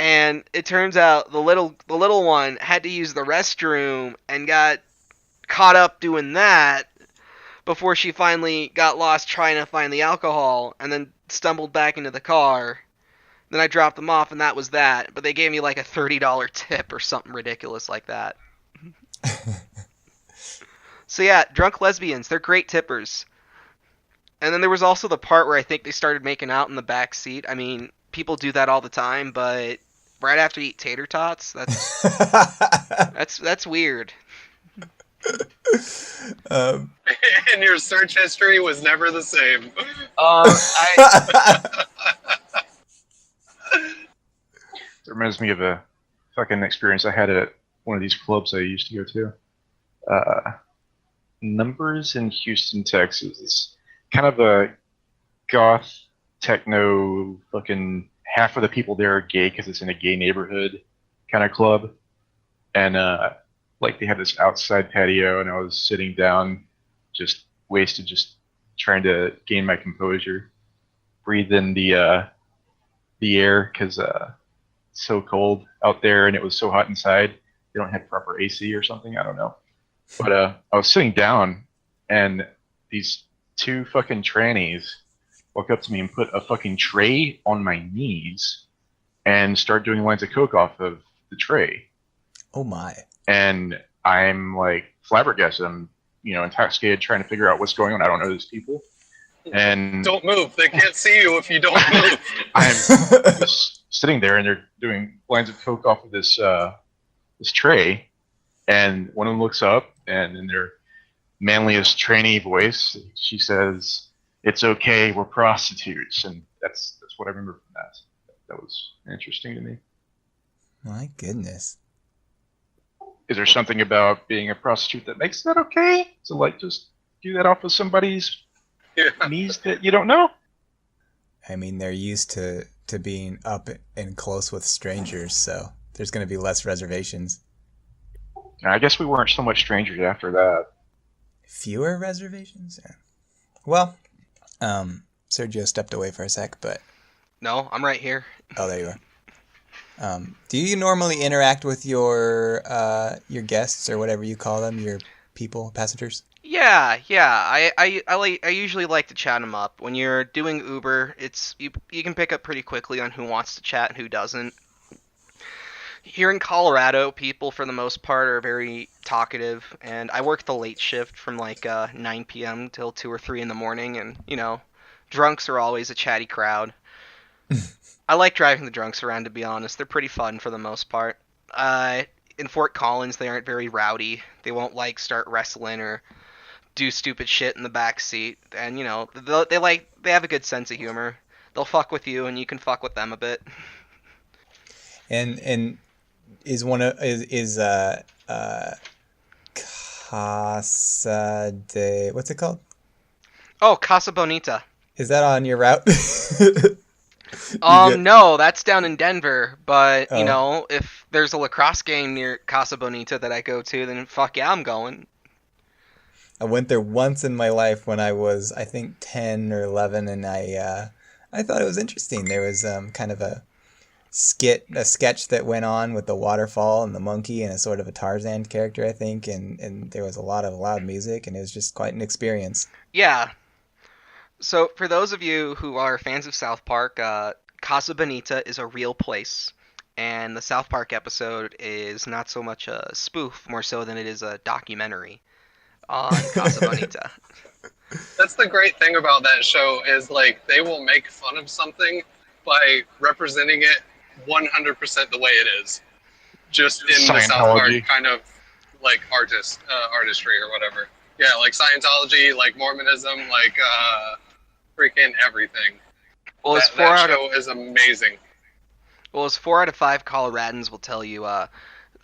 And it turns out the little one had to use the restroom and got caught up doing that before she finally got lost trying to find the alcohol and then stumbled back into the car. Then I dropped them off and that was that. But they gave me like a $30 tip or something ridiculous like that. So yeah, drunk lesbians, they're great tippers. And then there was also the part where I think they started making out in the back seat. I mean, people do that all the time, but right after you eat tater tots, that's weird. And your search history was never the same. It reminds me of a fucking experience I had at one of these clubs I used to go to. Numbers in Houston, Texas. It's kind of a goth, techno, fucking half of the people there are gay because it's in a gay neighborhood kind of club. And like they have this outside patio, and I was sitting down, just wasted, just trying to gain my composure, breathe in the air because it's so cold out there, and it was so hot inside. They don't have proper AC or something. I don't know. But I was sitting down, and these two fucking trannies walk up to me and put a fucking tray on my knees and start doing lines of coke off of the tray. Oh my. And I'm like flabbergasted. I'm, intoxicated, trying to figure out what's going on. I don't know these people. And don't move. They can't see you if you don't move. I'm just sitting there, and they're doing lines of coke off of this this tray. And one of them looks up, and in their manliest trainee voice, she says, "It's okay, we're prostitutes." And that's what I remember from that. That was interesting to me. My goodness. Is there something about being a prostitute that makes that okay? So, like, just do that off of somebody's knees that you don't know? I mean, they're used to being up and close with strangers, so there's going to be less reservations. I guess we weren't so much strangers after that. Fewer reservations? Yeah. Well, Sergio stepped away for a sec, but... No, I'm right here. Oh, there you are. Do you normally interact with your guests, or whatever you call them, your people, passengers? Yeah. I usually like to chat them up. When you're doing Uber, you can pick up pretty quickly on who wants to chat and who doesn't. Here in Colorado, people for the most part are very talkative, and I work the late shift from like 9 p.m. till 2 or 3 in the morning, and drunks are always a chatty crowd. I like driving the drunks around, to be honest. They're pretty fun for the most part. in Fort Collins, they aren't very rowdy. They won't like start wrestling or do stupid shit in the back seat. And you know, they have a good sense of humor. They'll fuck with you, and you can fuck with them a bit. And is Casa de, what's it called? Oh, Casa Bonita. Is that on your route? No, that's down in Denver. But you Oh. know, if there's a lacrosse game near Casa Bonita that I go to, then fuck yeah, I'm going. I went there once in my life when I was, I think, 10 or 11, and I thought it was interesting. There was kind of a sketch that went on with the waterfall and the monkey and a sort of a Tarzan character, I think, and there was a lot of loud music, and it was just quite an experience. Yeah. So for those of you who are fans of South Park, Casa Bonita is a real place, and the South Park episode is not so much a spoof, more so than it is a documentary on Casa Bonita. That's the great thing about that show is like they will make fun of something by representing it 100% the way it is, just in the South Park kind of like artistry or whatever. Yeah, like Scientology, like Mormonism, like freaking everything. Well, that show is amazing. Well, as 4 out of 5 Coloradans will tell you,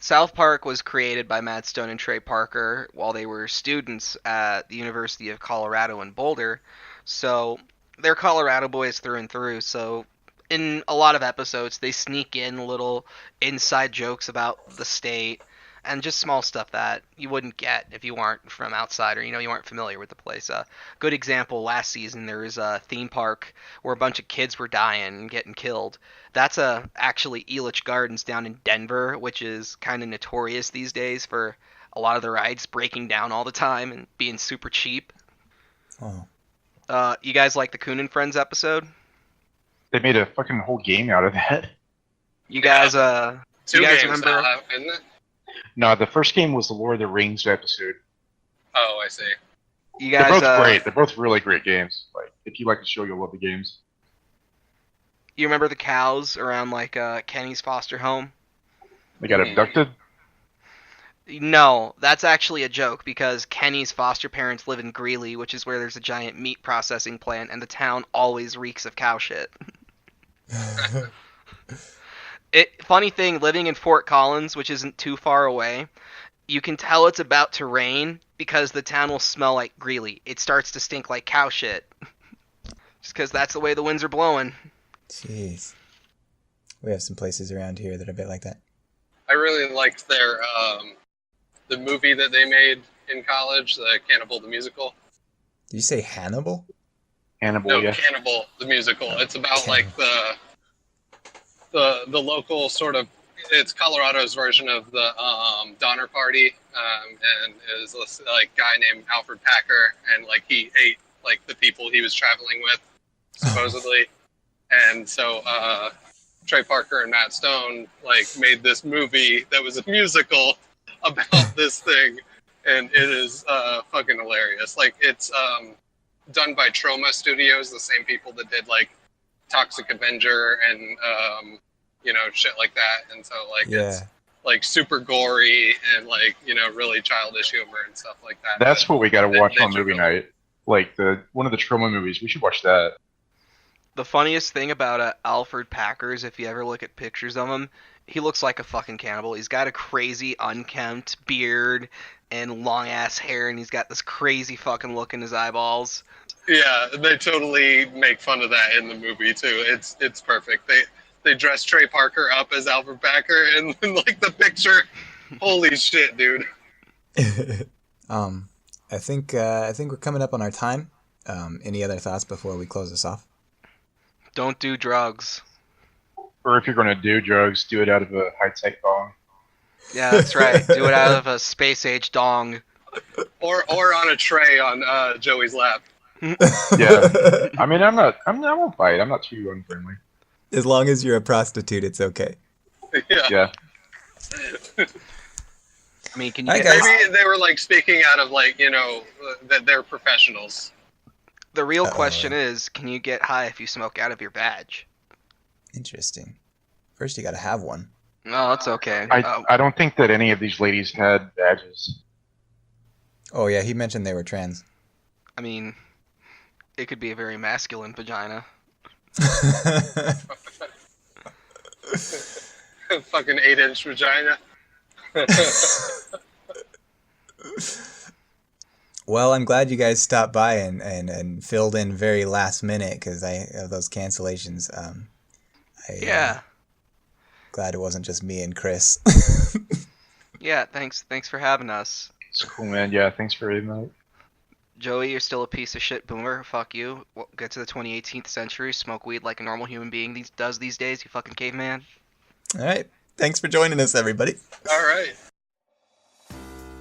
South Park was created by Matt Stone and Trey Parker while they were students at the University of Colorado in Boulder. So they're Colorado boys through and through. So in a lot of episodes, they sneak in little inside jokes about the state and just small stuff that you wouldn't get if you weren't from outside or, you know, you weren't familiar with the place. Good example, last season there was a theme park where a bunch of kids were dying and getting killed. That's actually Elitch Gardens down in Denver, which is kind of notorious these days for a lot of the rides breaking down all the time and being super cheap. Oh. You guys like the Coon and Friends episode? They made a fucking whole game out of that. You guys, Two you guys games remember? now, isn't it? No, the first game was the Lord of the Rings episode. Oh, I see. You guys, They're both great. They're both really great games. Like, if you like the show, you'll love the games. You remember the cows around like Kenny's foster home? They got abducted? No, that's actually a joke because Kenny's foster parents live in Greeley, which is where there's a giant meat processing plant, and the town always reeks of cow shit. Funny thing, living in Fort Collins, which isn't too far away, you can tell it's about to rain because the town will smell like Greeley. It starts to stink like cow shit. Just because that's the way the winds are blowing. Jeez. We have some places around here that are a bit like that. I really liked their the movie that they made in college, the Cannibal the Musical. Did you say Hannibal? Hannibal, No, yeah. Cannibal the Musical. It's about like the local sort of, it's Colorado's version of the Donner Party, and it was this like guy named Alfred Packer, and like he ate like the people he was traveling with, supposedly. And so Trey Parker and Matt Stone like made this movie that was a musical about this thing, and it is fucking hilarious. Like it's done by Troma Studios, the same people that did like Toxic Avenger and you know, shit like that. And so like it's like super gory and like, you know, really childish humor and stuff like that. That's what we gotta watch on they movie night. Like one of the Troma movies. We should watch that. The funniest thing about Alfred Packer is if you ever look at pictures of him, he looks like a fucking cannibal. He's got a crazy unkempt beard and long ass hair, and he's got this crazy fucking look in his eyeballs. Yeah, they totally make fun of that in the movie too. It's perfect. They dress Trey Parker up as Alfred Packer, and like the picture, holy shit, dude. I think we're coming up on our time. Any other thoughts before we close this off? Don't do drugs. Or if you're gonna do drugs, do it out of a high-tech bong. Yeah, that's right. Do it out of a space-age dong. Or on a tray on Joey's lap. Yeah. I mean, I won't bite. I'm not too unfriendly. As long as you're a prostitute, it's okay. Yeah. I mean, can you maybe they were like speaking out of like, you know, that they're professionals. The real question is, can you get high if you smoke out of your badge? Interesting. First, you gotta have one. No, that's okay. I don't think that any of these ladies had badges. Oh yeah, he mentioned they were trans. I mean, it could be a very masculine vagina. Fucking 8-inch vagina. Well, I'm glad you guys stopped by and filled in very last minute because I of those cancellations. Yeah. Glad it wasn't just me and Chris. Yeah, thanks for having us. It's cool, man. Yeah, thanks for the invite. Joey, you're still a piece of shit boomer. Fuck you. Get to the 2018th century, smoke weed like a normal human being does these days, you fucking caveman. All right. Thanks for joining us, everybody. All right.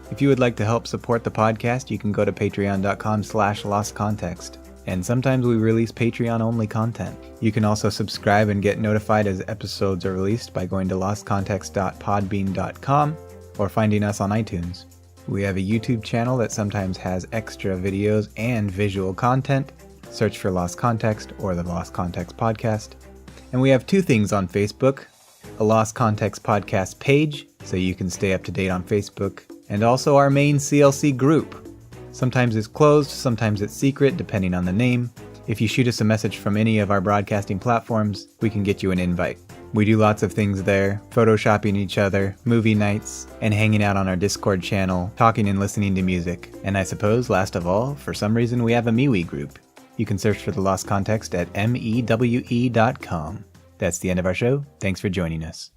If you would like to help support the podcast, you can go to patreon.com/lostcontext. And sometimes we release Patreon-only content. You can also subscribe and get notified as episodes are released by going to lostcontext.podbean.com or finding us on iTunes. We have a YouTube channel that sometimes has extra videos and visual content. Search for Lost Context or the Lost Context Podcast. And we have 2 things on Facebook. A Lost Context Podcast page, so you can stay up to date on Facebook, and also our main CLC group. Sometimes it's closed, sometimes it's secret, depending on the name. If you shoot us a message from any of our broadcasting platforms, we can get you an invite. We do lots of things there, photoshopping each other, movie nights, and hanging out on our Discord channel, talking and listening to music. And I suppose, last of all, for some reason we have a MeWe group. You can search for The Lost Context at mewe.com. That's the end of our show. Thanks for joining us.